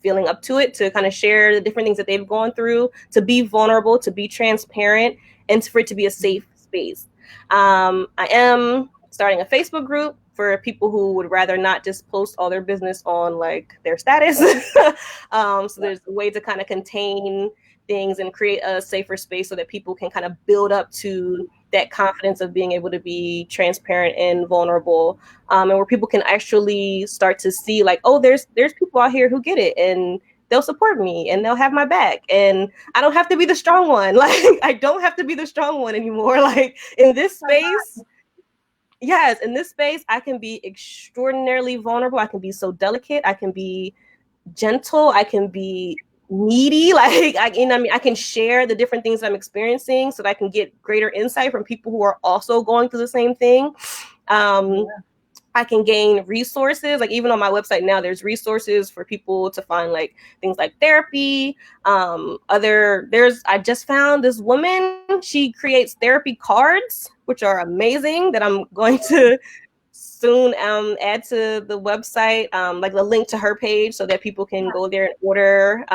feeling up to it, to kind of share the different things that they've gone through, to be vulnerable, to be transparent, and for it to be a safe space. I am starting a Facebook group for people who would rather not just post all their business on like their status. So there's a way to kind of contain things and create a safer space so that people can kind of build up to that confidence of being able to be transparent and vulnerable, and where people can actually start to see like, oh, there's people out here who get it, and they'll support me and they'll have my back. And I don't have to be the strong one. Like, I don't have to be the strong one anymore. Like, in this space, yes, in this space, I can be extraordinarily vulnerable. I can be so delicate. I can be gentle. I can be needy. Like, I can share the different things I'm experiencing so that I can get greater insight from people who are also going through the same thing. I can gain resources. Like, even on my website now, there's resources for people to find, like, things like therapy. I just found this woman, she creates therapy cards, which are amazing, that I'm going to soon add to the website, like the link to her page, so that people can go there and order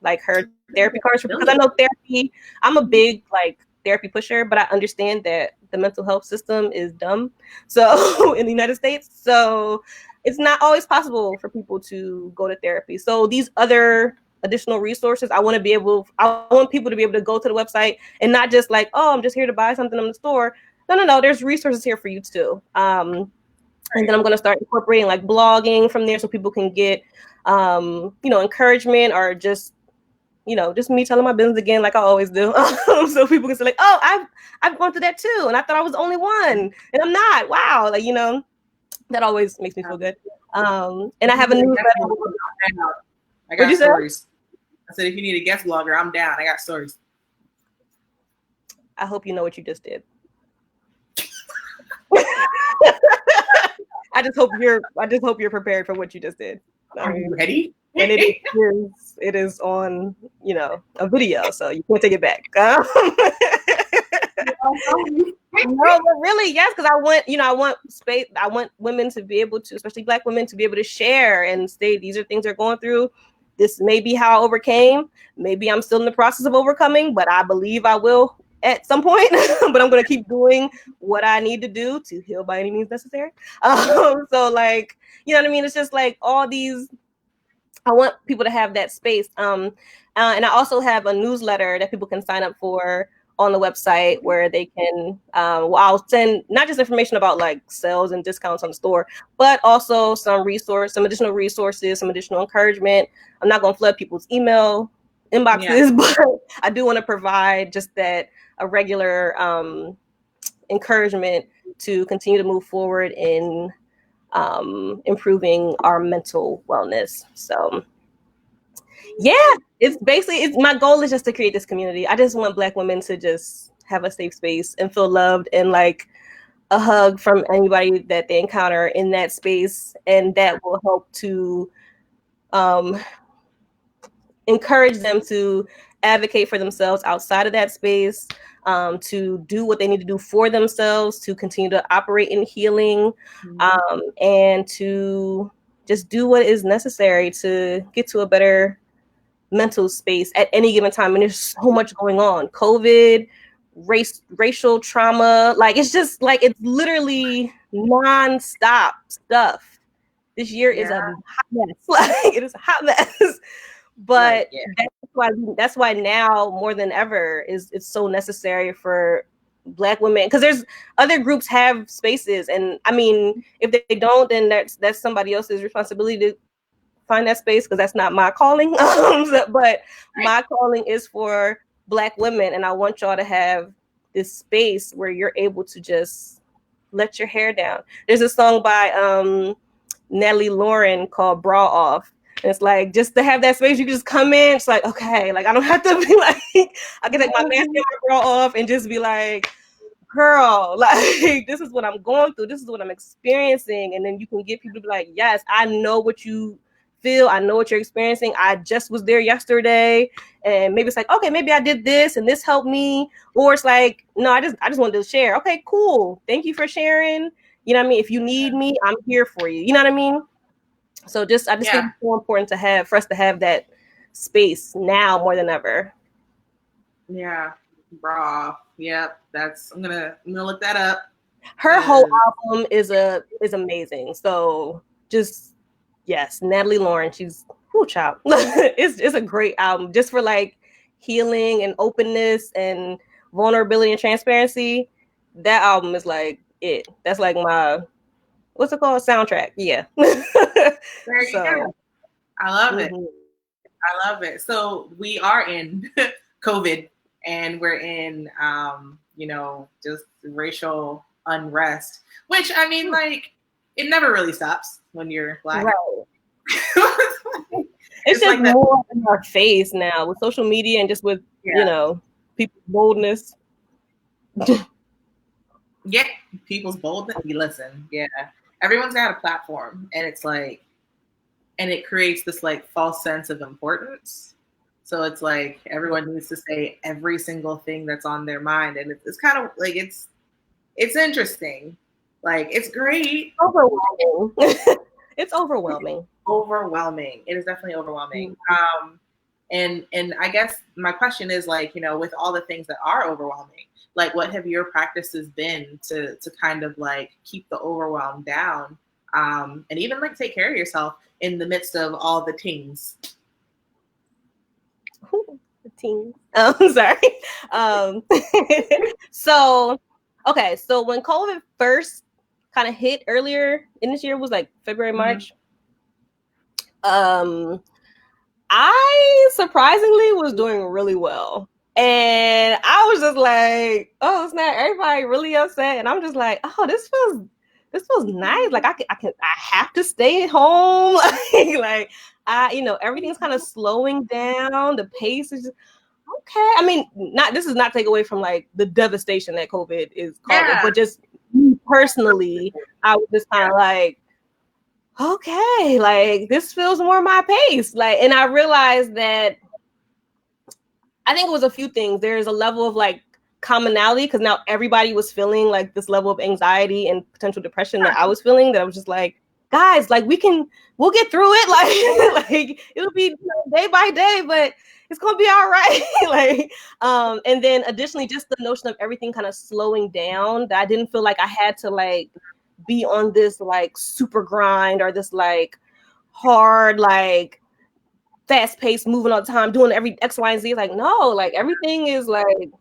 like her therapy cards, because I know therapy, I'm a big like therapy pusher, but I understand that the mental health system is dumb, so in the United States, so it's not always possible for people to go to therapy. So these other additional resources, I want people to be able to go to the website and not just like, oh, I'm just here to buy something in the store. No, there's resources here for you too. And then I'm going to start incorporating like blogging from there, so people can get encouragement, or just just me telling my business again, like I always do. So people can say like, oh, I've gone through that too, and I thought I was the only one, and I'm not. Wow, like that always makes me feel good. And I have a newsletter. I got stories. I said, if you need a guest blogger, I'm down. I got stories. I hope you know what you just did. I just hope you're prepared for what you just did. Are you ready? And it is on, a video, so you can't take it back. No, but really, yes, because I want space. I want women to be able to, especially Black women, to be able to share and say, these are things they're going through. This may be how I overcame. Maybe I'm still in the process of overcoming, but I believe I will at some point. But I'm going to keep doing what I need to do to heal by any means necessary. So like, you know what I mean? It's just like all these, I want people to have that space. And I also have a newsletter that people can sign up for on the website, where they can, I'll send not just information about like sales and discounts on the store, but also some additional resources, some additional encouragement. I'm not going to flood people's email inboxes, but I do want to provide just a regular encouragement to continue to move forward in improving our mental wellness. So yeah, it's my goal is just to create this community. I just want Black women to just have a safe space and feel loved, and like a hug from anybody that they encounter in that space, and that will help to encourage them to advocate for themselves outside of that space, to do what they need to do for themselves, to continue to operate in healing, and to just do what is necessary to get to a better mental space at any given time. And there's so much going on. COVID, racial trauma, like it's just like, it's literally non-stop stuff. This year is a hot mess. Like, it is a hot mess. But that's why now more than ever it's so necessary for Black women, because there's other groups have spaces, and I mean, if they don't, then that's somebody else's responsibility to find that space, because that's not my calling. But my calling is for Black women, and I want y'all to have this space where you're able to just let your hair down. There's a song by Nellie Lauren called Bra Off. And it's like, just to have that space, you can just come in. It's like, okay, like I don't have to be like, I can take my mask and my bra off and just be like, girl, like this is what I'm going through. This is what I'm experiencing. And then you can get people to be like, yes, I know what you feel. I know what you're experiencing. I just was there yesterday. And maybe it's like, okay, maybe I did this and this helped me. Or it's like, no, I just wanted to share. Okay, cool. Thank you for sharing. You know what I mean? If you need me, I'm here for you. You know what I mean? So I just think it's so important for us to have that space now more than ever. Yeah, bra. Yep, I'm gonna look that up. Her whole album is amazing. So just yes, Natalie Lauren, she's child. It's a great album just for like healing and openness and vulnerability and transparency. That album is like it. That's like my, what's it called? Soundtrack. Yeah. There you go. I love it. I love it. So we are in COVID, and we're in, just racial unrest, which I mean, like, it never really stops when you're Black. Right. It's It's just like that. more in our face now with social media and just with, Yeah. people's boldness. Yeah. People's boldness. Listen. Yeah. Everyone's got a platform, and it's like, and it creates this like false sense of importance. So it's like everyone needs to say every single thing that's on their mind, and it's kind of like it's interesting. Like it's great. Overwhelming. It's overwhelming. Overwhelming. It is definitely overwhelming. And I guess my question is like, with all the things that are overwhelming, like what have your practices been to kind of like keep the overwhelm down, and even like take care of yourself in the midst of all the things? The team. Sorry. Um, so, okay. So when COVID first kind of hit earlier in this year was like February, March. I surprisingly was doing really well. And I was just like, oh snap, everybody really upset. And I'm just like, oh, this feels nice. Like I have to stay at home. like everything's kind of slowing down. The pace is just, okay. I mean, this is not take away from like the devastation that COVID is causing, but just personally, I was just kind of like, okay, like this feels more my pace. Like, and I realized that I think it was a few things. There's a level of like commonality because now everybody was feeling like this level of anxiety and potential depression that I was feeling, that I was just like, guys, like we'll get through it. Like it'll be day by day, but it's gonna be all right. And then additionally, just the notion of everything kind of slowing down, that I didn't feel like I had to like be on this like super grind or this like hard, like fast paced, moving all the time, doing every X, Y, and Z. Like, no, like everything is like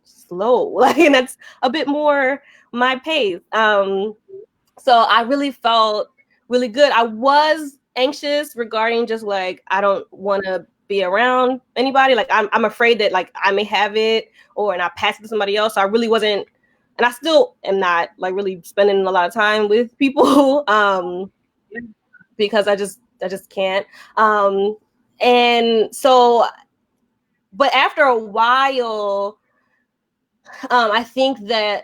slow. Like, and that's a bit more my pace. So I really felt really good. I was anxious regarding just like, I don't want to be around anybody. Like I'm afraid that like I may have it and I pass it to somebody else. So I really wasn't, and I still am not like really spending a lot of time with people because I just can't. And so, but after a while, I think that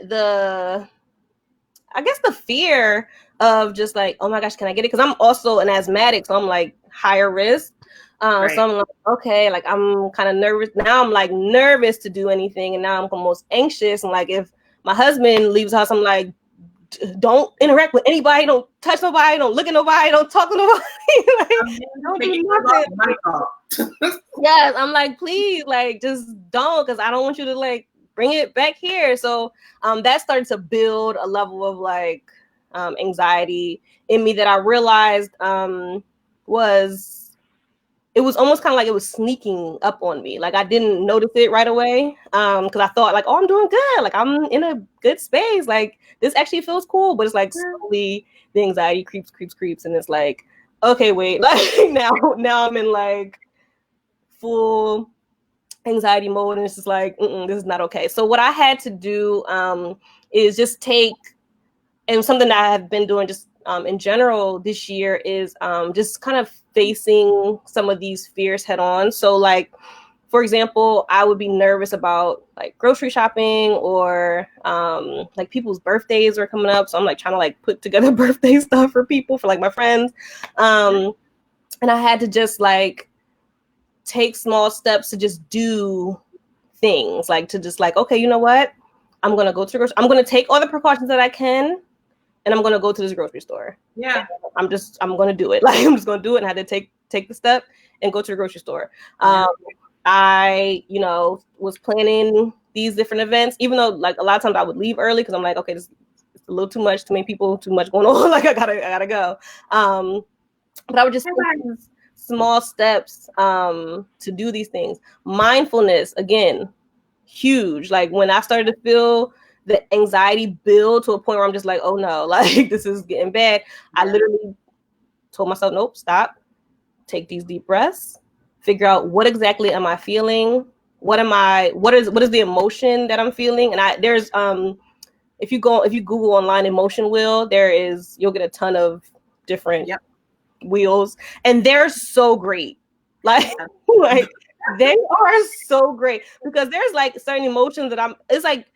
I guess the fear of just like, oh my gosh, can I get it? Because I'm also an asthmatic, so I'm like higher risk. Right. So I'm like, okay, like I'm kind of nervous. Now I'm like nervous to do anything. And now I'm almost anxious. And like if my husband leaves the house, I'm like, don't interact with anybody. Don't touch nobody. Don't look at nobody. Don't talk to nobody. Like, don't do nothing. Yes, I'm like, please, like just don't, because I don't want you to like bring it back here. So that started to build a level of like anxiety in me that I realized it was almost kind of like it was sneaking up on me. Like I didn't notice it right away because I thought like, oh, I'm doing good. Like I'm in a good space. Like this actually feels cool. But it's like slowly the anxiety creeps. And it's like, okay, wait. Like now I'm in like full anxiety mode. And it's just like, this is not okay. So what I had to do is just take, and something that I have been doing just in general this year is just kind of facing some of these fears head on. So like, for example, I would be nervous about like grocery shopping or like people's birthdays are coming up. So I'm like trying to like put together birthday stuff for people, for like my friends. And I had to just like take small steps to just do things, like to just like, okay, you know what? I'm going to go to the grocery. I'm going to take all the precautions that I can. And I'm going to go to this grocery store. Yeah. I'm going to do it. Like, I'm just going to do it. And I had to take the step and go to the grocery store. I, was planning these different events, even though like a lot of times I would leave early because I'm like, okay, this is a little too much, too many people, too much going on. Like I gotta go. But I would just take small steps to do these things. Mindfulness, again, huge. Like when I started to feel the anxiety build to a point where I'm just like, oh no, like this is getting bad. I literally told myself, nope, stop. take these deep breaths, figure out what exactly am I feeling, what is the emotion that I'm feeling. And there's if you Google online emotion wheel, you'll get a ton of different wheels, and they're so great. Like like they are so great, because there's like certain emotions that it's like,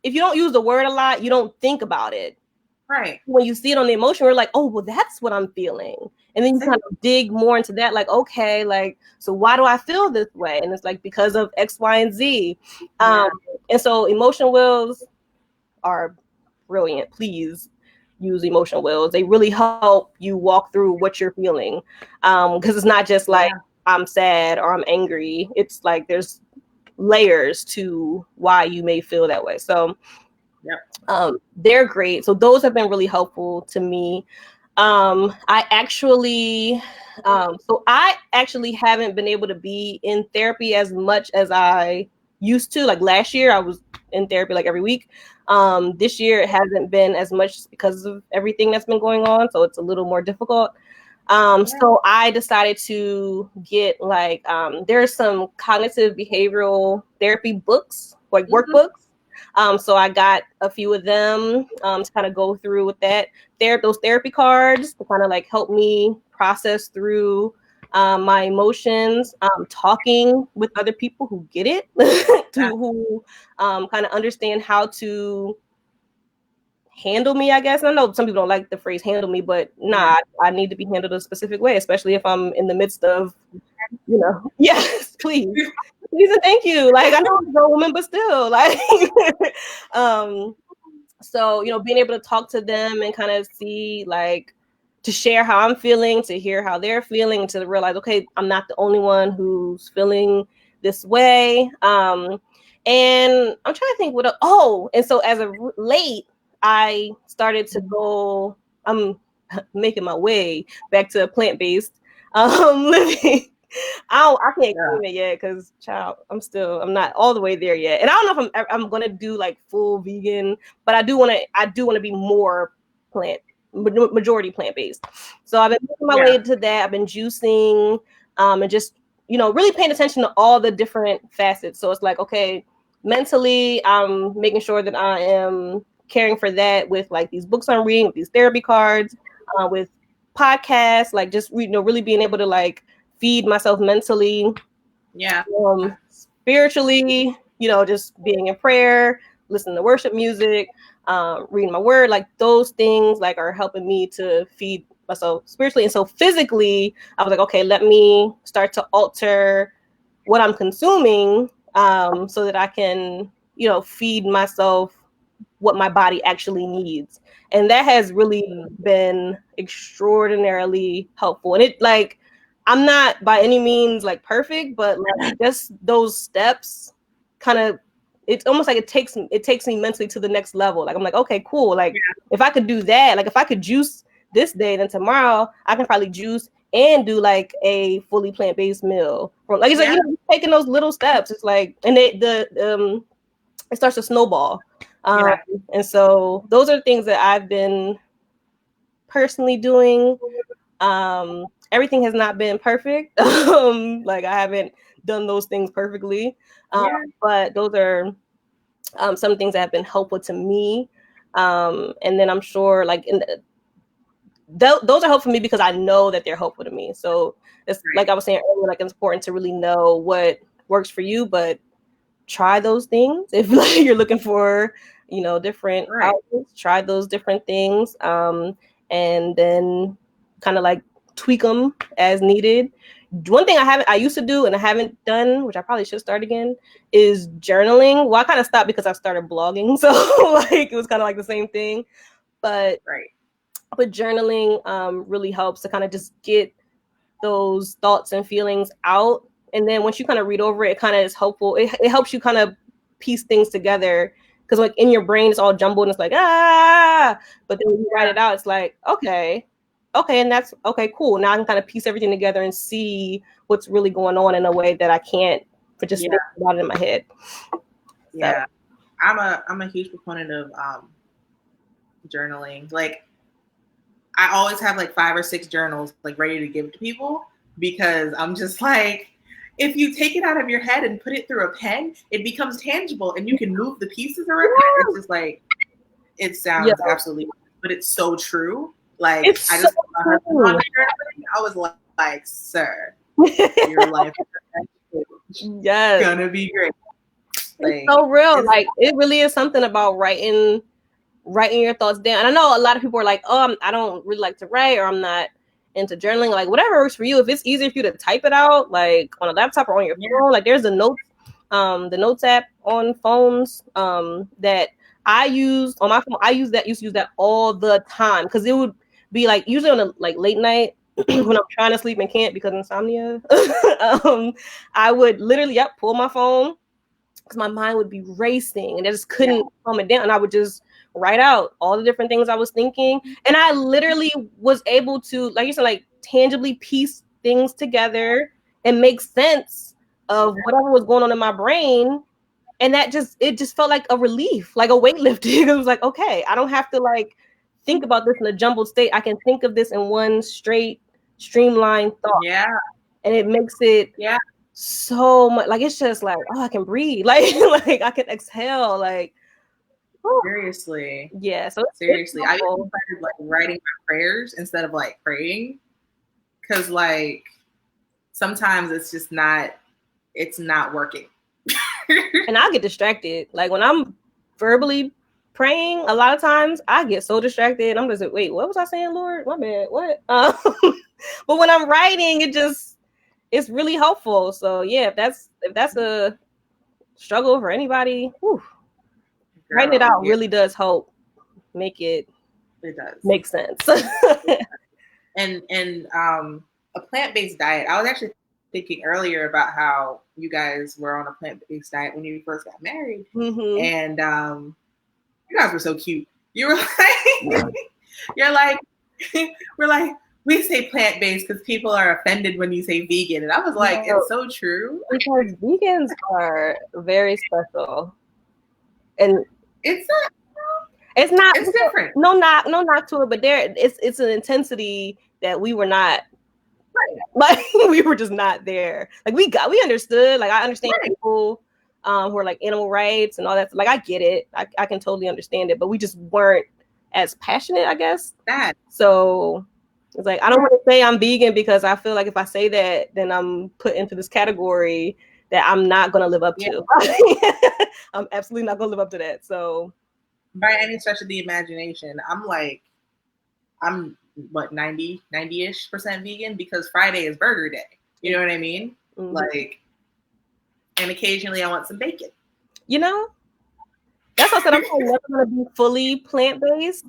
if you don't use the word a lot, you don't think about it. Right. When you see it on the emotion, we're like, oh, well, that's what I'm feeling. And then you kind of dig more into that, like, okay, like, so why do I feel this way? And it's like, because of X, Y, and Z. And so emotion wheels are brilliant. Please use emotion wheels. They really help you walk through what you're feeling. Because it's not just like, I'm sad or I'm angry. It's like there's layers to why you may feel that way. So they're great. So those have been really helpful to me. I actually haven't been able to be in therapy as much as I used to. Like last year, I was in therapy like every week. This year it hasn't been as much because of everything that's been going on. So it's a little more difficult. So I decided to get like, there's some cognitive behavioral therapy books, like workbooks. So I got a few of them to kind of go through with that. Those therapy cards to kind of like help me process through my emotions, talking with other people who get it, who kind of understand how to handle me, I guess. I know some people don't like the phrase handle me, but I need to be handled a specific way, especially if I'm in the midst of, yes, please and thank you. Like, I know I'm a grown woman, but still, like, so, being able to talk to them and kind of see, like, to share how I'm feeling, to hear how they're feeling, to realize, okay, I'm not the only one who's feeling this way. And I'm trying to think and so as of late, I started to go, I'm making my way back to plant-based living. I can't claim it yet because, child, I'm not all the way there yet, and I don't know if I'm gonna do like full vegan, but I do want to be more majority plant-based. So I've been making my way to that. I've been juicing, and just really paying attention to all the different facets. So it's like, okay, mentally, I'm making sure that I am caring for that with like these books I'm reading, with these therapy cards, with podcasts, like just really being able to like feed myself mentally, spiritually, just being in prayer, listening to worship music, reading my word, like those things like are helping me to feed myself spiritually. And so physically, I was like, okay, let me start to alter what I'm consuming, so that I can, feed myself what my body actually needs. And that has really been extraordinarily helpful. And it, like, I'm not by any means like perfect, but like just those steps kind of, it's almost like it takes me mentally to the next level. Like I'm like, okay, cool. Like if I could do that, like if I could juice this day, then tomorrow I can probably juice and do like a fully plant-based meal. Like it's like, taking those little steps. It's like, and it starts to snowball. And so those are things that I've been personally doing. Everything has not been perfect. Like I haven't done those things perfectly. But those are some things that have been helpful to me. And then I'm sure like those are helpful for me because I know that they're helpful to me. So it's like I was saying earlier, like it's important to really know what works for you, but try those things if like, you're looking for different outlets. Try those different things, and then kind of like tweak them as needed. One thing I used to do and I haven't done, which I probably should start again, is journaling. Well, I kind of stopped because I started blogging, so like it was kind of like the same thing, but journaling really helps to kind of just get those thoughts and feelings out. And then once you kind of read over it, it kind of is helpful. It helps you kind of piece things together, because like in your brain it's all jumbled and it's like, but then when you write it out, it's like, okay, and that's okay, cool. Now I can kind of piece everything together and see what's really going on in a way that I can't for just thinking about it in my head. So. I'm a huge proponent of journaling. Like I always have like 5 or 6 journals like ready to give to people. because I'm just like, if you take it out of your head and put it through a pen, it becomes tangible and you can move the pieces around. It's just like, it Yeah, sounds absolutely, but it's so true. Like, it's I so just saw her on the journaling. I was like, sir, your life is yes. gonna be great. It's Like, so real. Like it really is something about writing your thoughts down. And I know a lot of people are like, oh, I don't really like to write, or I'm not into journaling. Like whatever works for you. If it's easier for you to type it out, like on a laptop or on your phone, like there's the notes app on phones that I use on my phone. I used to use that all the time because it would be like usually on a like late night when I'm trying to sleep and can't because of insomnia. I would literally pull my phone because my mind would be racing and I just couldn't calm it down. And I would just write out all the different things I was thinking. And I literally was able to, like you said, like tangibly piece things together and make sense of whatever was going on in my brain. And it just felt like a relief, like a weightlifting. It was like, okay, I don't have to like think about this in a jumbled state. I can think of this in one straight, streamlined thought. yeah. And it makes it so much like it's just like, oh, I can breathe, like like I can exhale, like Seriously. yeah. So seriously, I even started like writing my prayers instead of like praying, because like sometimes it's not working. And I get distracted. Like when I'm verbally praying, a lot of times I get so distracted. I'm just like, wait, what was I saying, Lord? My bad. What? But when I'm writing, it's really helpful. So yeah, if that's a struggle for anybody, writing it out really does help make it does make sense. and a plant-based diet. I was actually thinking earlier about how you guys were on a plant-based diet when you first got married, and you guys were so cute. You were like, you're like, we're like, we say plant-based because people are offended when you say vegan, and I was like, it's so true because vegans are very special, and it's not. It's different. No knock to it, but it's an intensity that we were not. Like we were just not there. Like we understood. Like I understand people who are like animal rights and all that. Like I get it. I can totally understand it, but we just weren't as passionate, I guess. So it's like I don't want to say I'm vegan because I feel like if I say that, then I'm put into this category that I'm not going to live up to. I'm absolutely not going to live up to that. So by any stretch of the imagination, I'm what 90-ish% vegan because Friday is burger day. You know what I mean? Like, and occasionally I want some bacon. You know, that's what I said. I'm never going to be fully plant-based,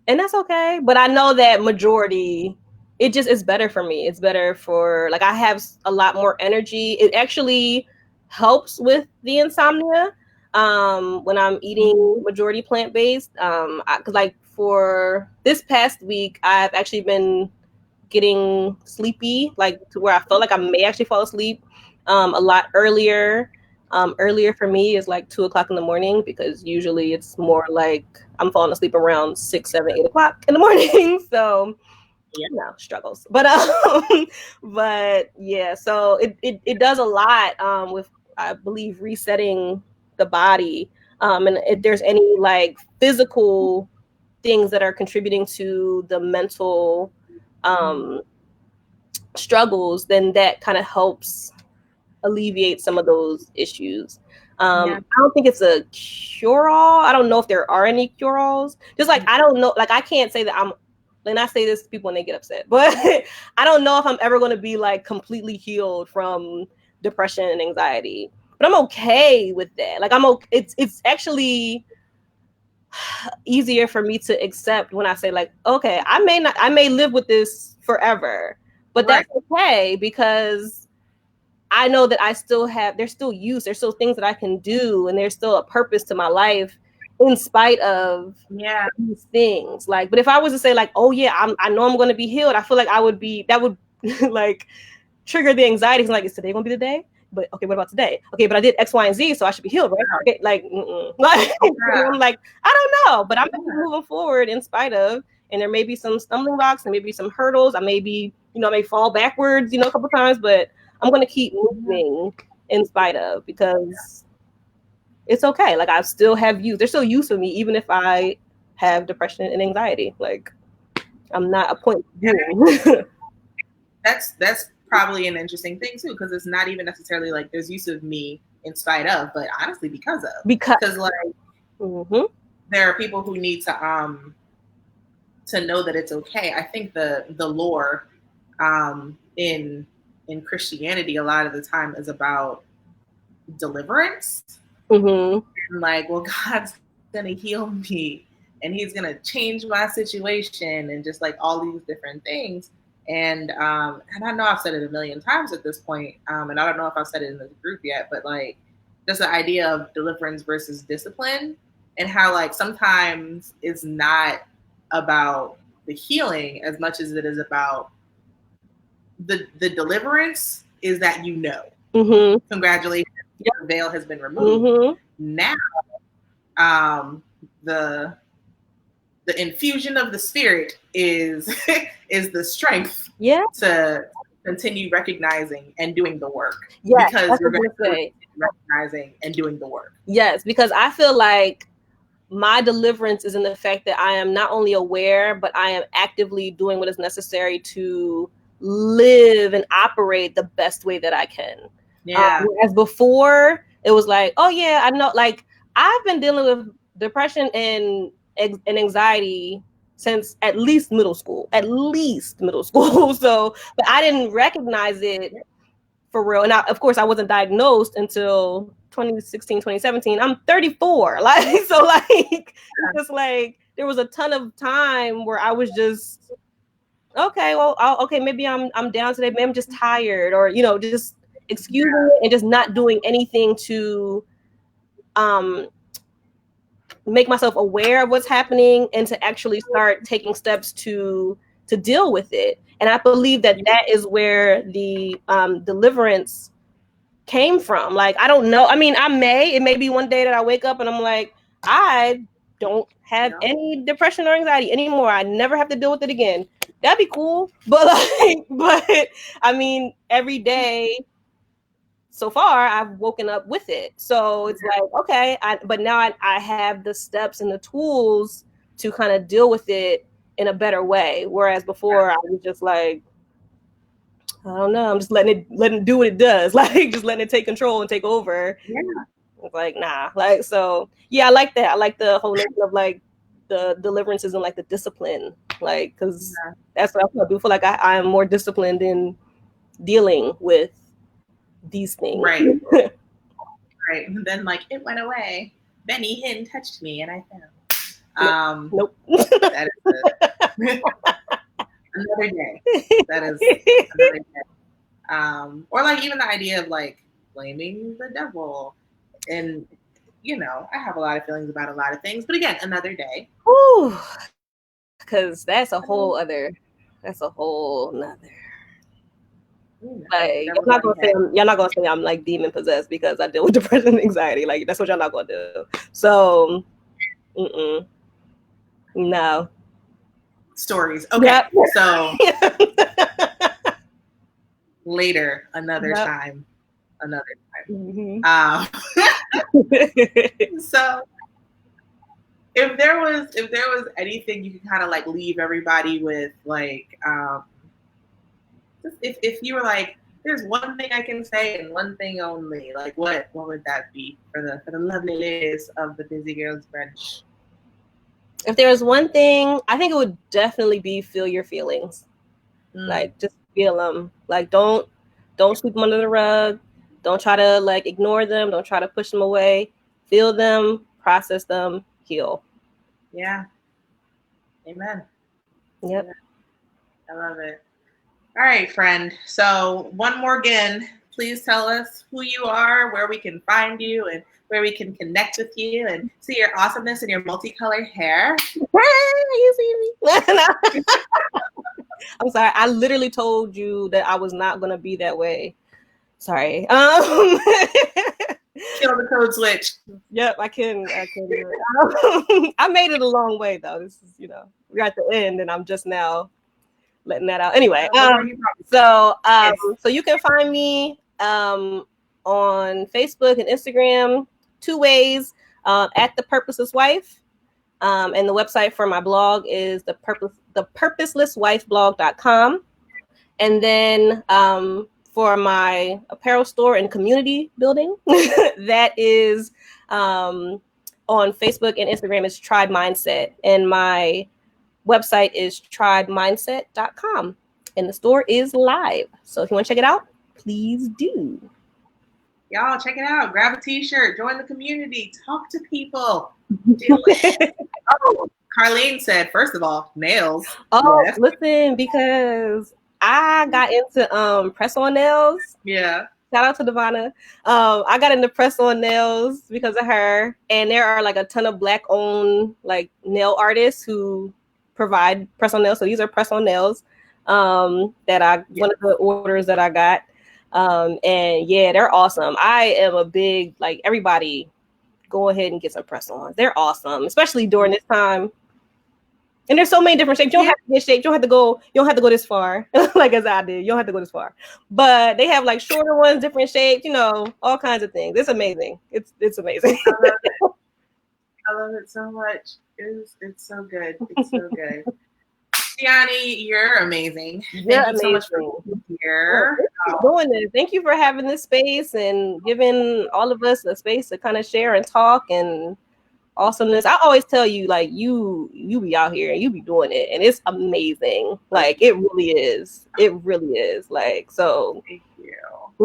and that's okay. But I know that majority, it just is better for me. It's better for like I have a lot more energy. It actually helps with the insomnia when I'm eating majority plant-based. Because like for this past week, I've actually been getting sleepy, like to where I felt like I may actually fall asleep a lot earlier. Earlier for me is like 2:00 in the morning because usually it's more like I'm falling asleep around 6, 7, 8 o'clock in the morning. So struggles, but yeah, so it does a lot with I believe resetting the body, and if there's any like physical things that are contributing to the mental struggles, then that kind of helps alleviate some of those issues. I don't think it's a cure-all. I don't know if there are any cure-alls. Just like I don't know, like I can't say that I'm. And I say this to people when they get upset, but I don't know if I'm ever going to be like completely healed from depression and anxiety. But I'm okay with that. Like I'm okay. It's actually easier for me to accept when I say like, okay, I may live with this forever, but that's okay because I know that there's still use, there's still things that I can do, and there's still a purpose to my life in spite of these things. Like, but if I was to say like, oh yeah, I know I'm going to be healed, I feel like that would like trigger the anxiety. Like, is today going to be the day? But okay, what about today? Okay, but I did X, Y, and Z, so I should be healed, right? Okay, like, I'm like, I don't know, but I'm moving forward in spite of, and there may be some stumbling blocks, and maybe some hurdles. I may be I may fall backwards, a couple times, but I'm going to keep moving in spite of, because it's okay. Like, I still have youth. There's still use for me, even if I have depression and anxiety. Like, I'm not a point doom. That's probably an interesting thing too, because it's not even necessarily like there's use of me in spite of, but honestly because of. Because like there are people who need to know that it's okay. I think the lore in Christianity a lot of the time is about deliverance. And like, well, God's gonna heal me and he's gonna change my situation and just like all these different things. And I know I've said it a million times at this point, and I don't know if I've said it in this group yet, but like just the idea of deliverance versus discipline, and how like sometimes it's not about the healing as much as it is about the deliverance is that congratulations, the veil has been removed. Now the infusion of the spirit is the strength to continue recognizing and doing the work. Because you're going to recognizing and doing the work. Yes, because I feel like my deliverance is in the fact that I am not only aware, but I am actively doing what is necessary to live and operate the best way that I can. Whereas before, it was like, oh yeah, I know. Like, I've been dealing with depression and anxiety since at least middle school. So, but I didn't recognize it for real. And of course, I wasn't diagnosed until 2016, 2017. I'm 34. Like, so like, just like, there was a ton of time where I was just, okay, well, maybe I'm down today. Maybe I'm just tired, or, just excusing it and just not doing anything to make myself aware of what's happening and to actually start taking steps to deal with it. And I believe that is where the deliverance came from. Like, I don't know. I mean, it may be one day that I wake up and I'm like, I don't have any depression or anxiety anymore. I never have to deal with it again. That'd be cool. But I mean, every day so far I've woken up with it. So it's like, okay, but now I have the steps and the tools to kind of deal with it in a better way. Whereas before I was just like, I don't know, I'm just letting it do what it does. Like, just letting it take control and take over. It's like, nah. Like, so yeah, I like that. I like the whole notion of like the deliverance isn't like the discipline. Like, because that's what I do. Feel like I am more disciplined in dealing with these things. Right. Right. And then like it went away. Benny Hinn touched me and I fell. Nope. That is another day. That is another day. Or like even the idea of like blaming the devil. And I have a lot of feelings about a lot of things, but again, another day. Ooh, because that's a whole nother. Like, y'all not gonna say I'm like demon possessed because I deal with depression and anxiety. Like, that's what y'all not gonna do. So, no. Stories. Okay, yep. So later, another time. So, if there was anything you could kind of like leave everybody with, like, if you were like, there's one thing I can say and one thing only, like what would that be for the lovely ladies of the Busy Girls Brunch? If there was one thing, I think it would definitely be feel your feelings. Like, just feel them. Like, don't sweep them under the rug. Don't try to like ignore them. Don't try to push them away. Feel them, process them, heal. Yeah. Amen. Yep. Amen. I love it. All right, friend. So one more again, please tell us who you are, where we can find you, and where we can connect with you and see your awesomeness and your multicolored hair. You see me? I'm sorry. I literally told you that I was not going to be that way. Sorry. Kill the code switch. Yep, I can. I made it a long way though. This is, we're at the end and I'm just now letting that out. Anyway, Yes. so you can find me on Facebook and Instagram 2 ways, at The Purposeless Wife. And the website for my blog is thepurposelesswifeblog.com. And then for my apparel store and community building, that is on Facebook and Instagram is Tribe Mindset. And my website is tribemindset.com. And the store is live. So if you want to check it out, please do. Y'all check it out. Grab a t-shirt. Join the community. Talk to people. Do it. Oh, Carlene said, first of all, nails. Oh, yes. Listen, because I got into press-on nails. Yeah. Shout out to Devonna. I got into press-on nails because of her. And there are like a ton of Black-owned like nail artists who provide press-on nails. So these are press-on nails that one of the orders that I got. And yeah, they're awesome. I am a big, like, everybody go ahead and get some press-ons. They're awesome, especially during this time. And there's so many different shapes. You don't have to get shaped. You don't have to go this far, like as I did. You don't have to go this far. But they have like shorter ones, different shapes, all kinds of things. It's amazing. It's amazing. I love it so much. It's so good. It's so good. Tiani, you're amazing. Thank you so much for being here. Doing this. Thank you for having this space and giving all of us a space to kind of share and talk and awesomeness. I always tell you, like, you be out here and you be doing it, and it's amazing. Like, it really is. It really is. Like, so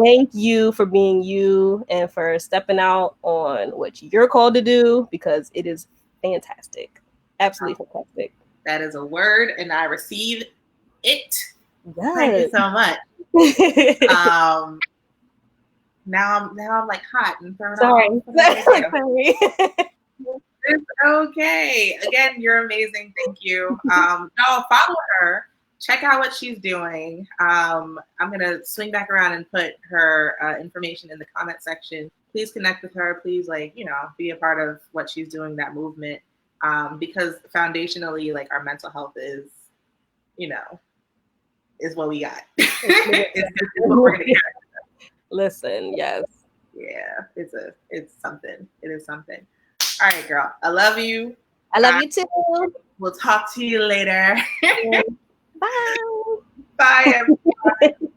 thank you for being you and for stepping out on what you're called to do, because it is fantastic. Absolutely fantastic. That is a word, and I receive it. Yes. Thank you so much. Now I'm like hot and thrown Sorry. It's okay. Again, you're amazing. Thank you. No, follow her. Check out what she's doing. I'm gonna swing back around and put her information in the comment section. Please connect with her. Please, be a part of what she's doing, that movement. Because foundationally, like, our mental health is what we got. it's what we're gonna get. Listen, yes. Yeah, it's something. It is something. All right, girl. I love you. I love you too. We'll talk to you later. Bye. Bye, everyone.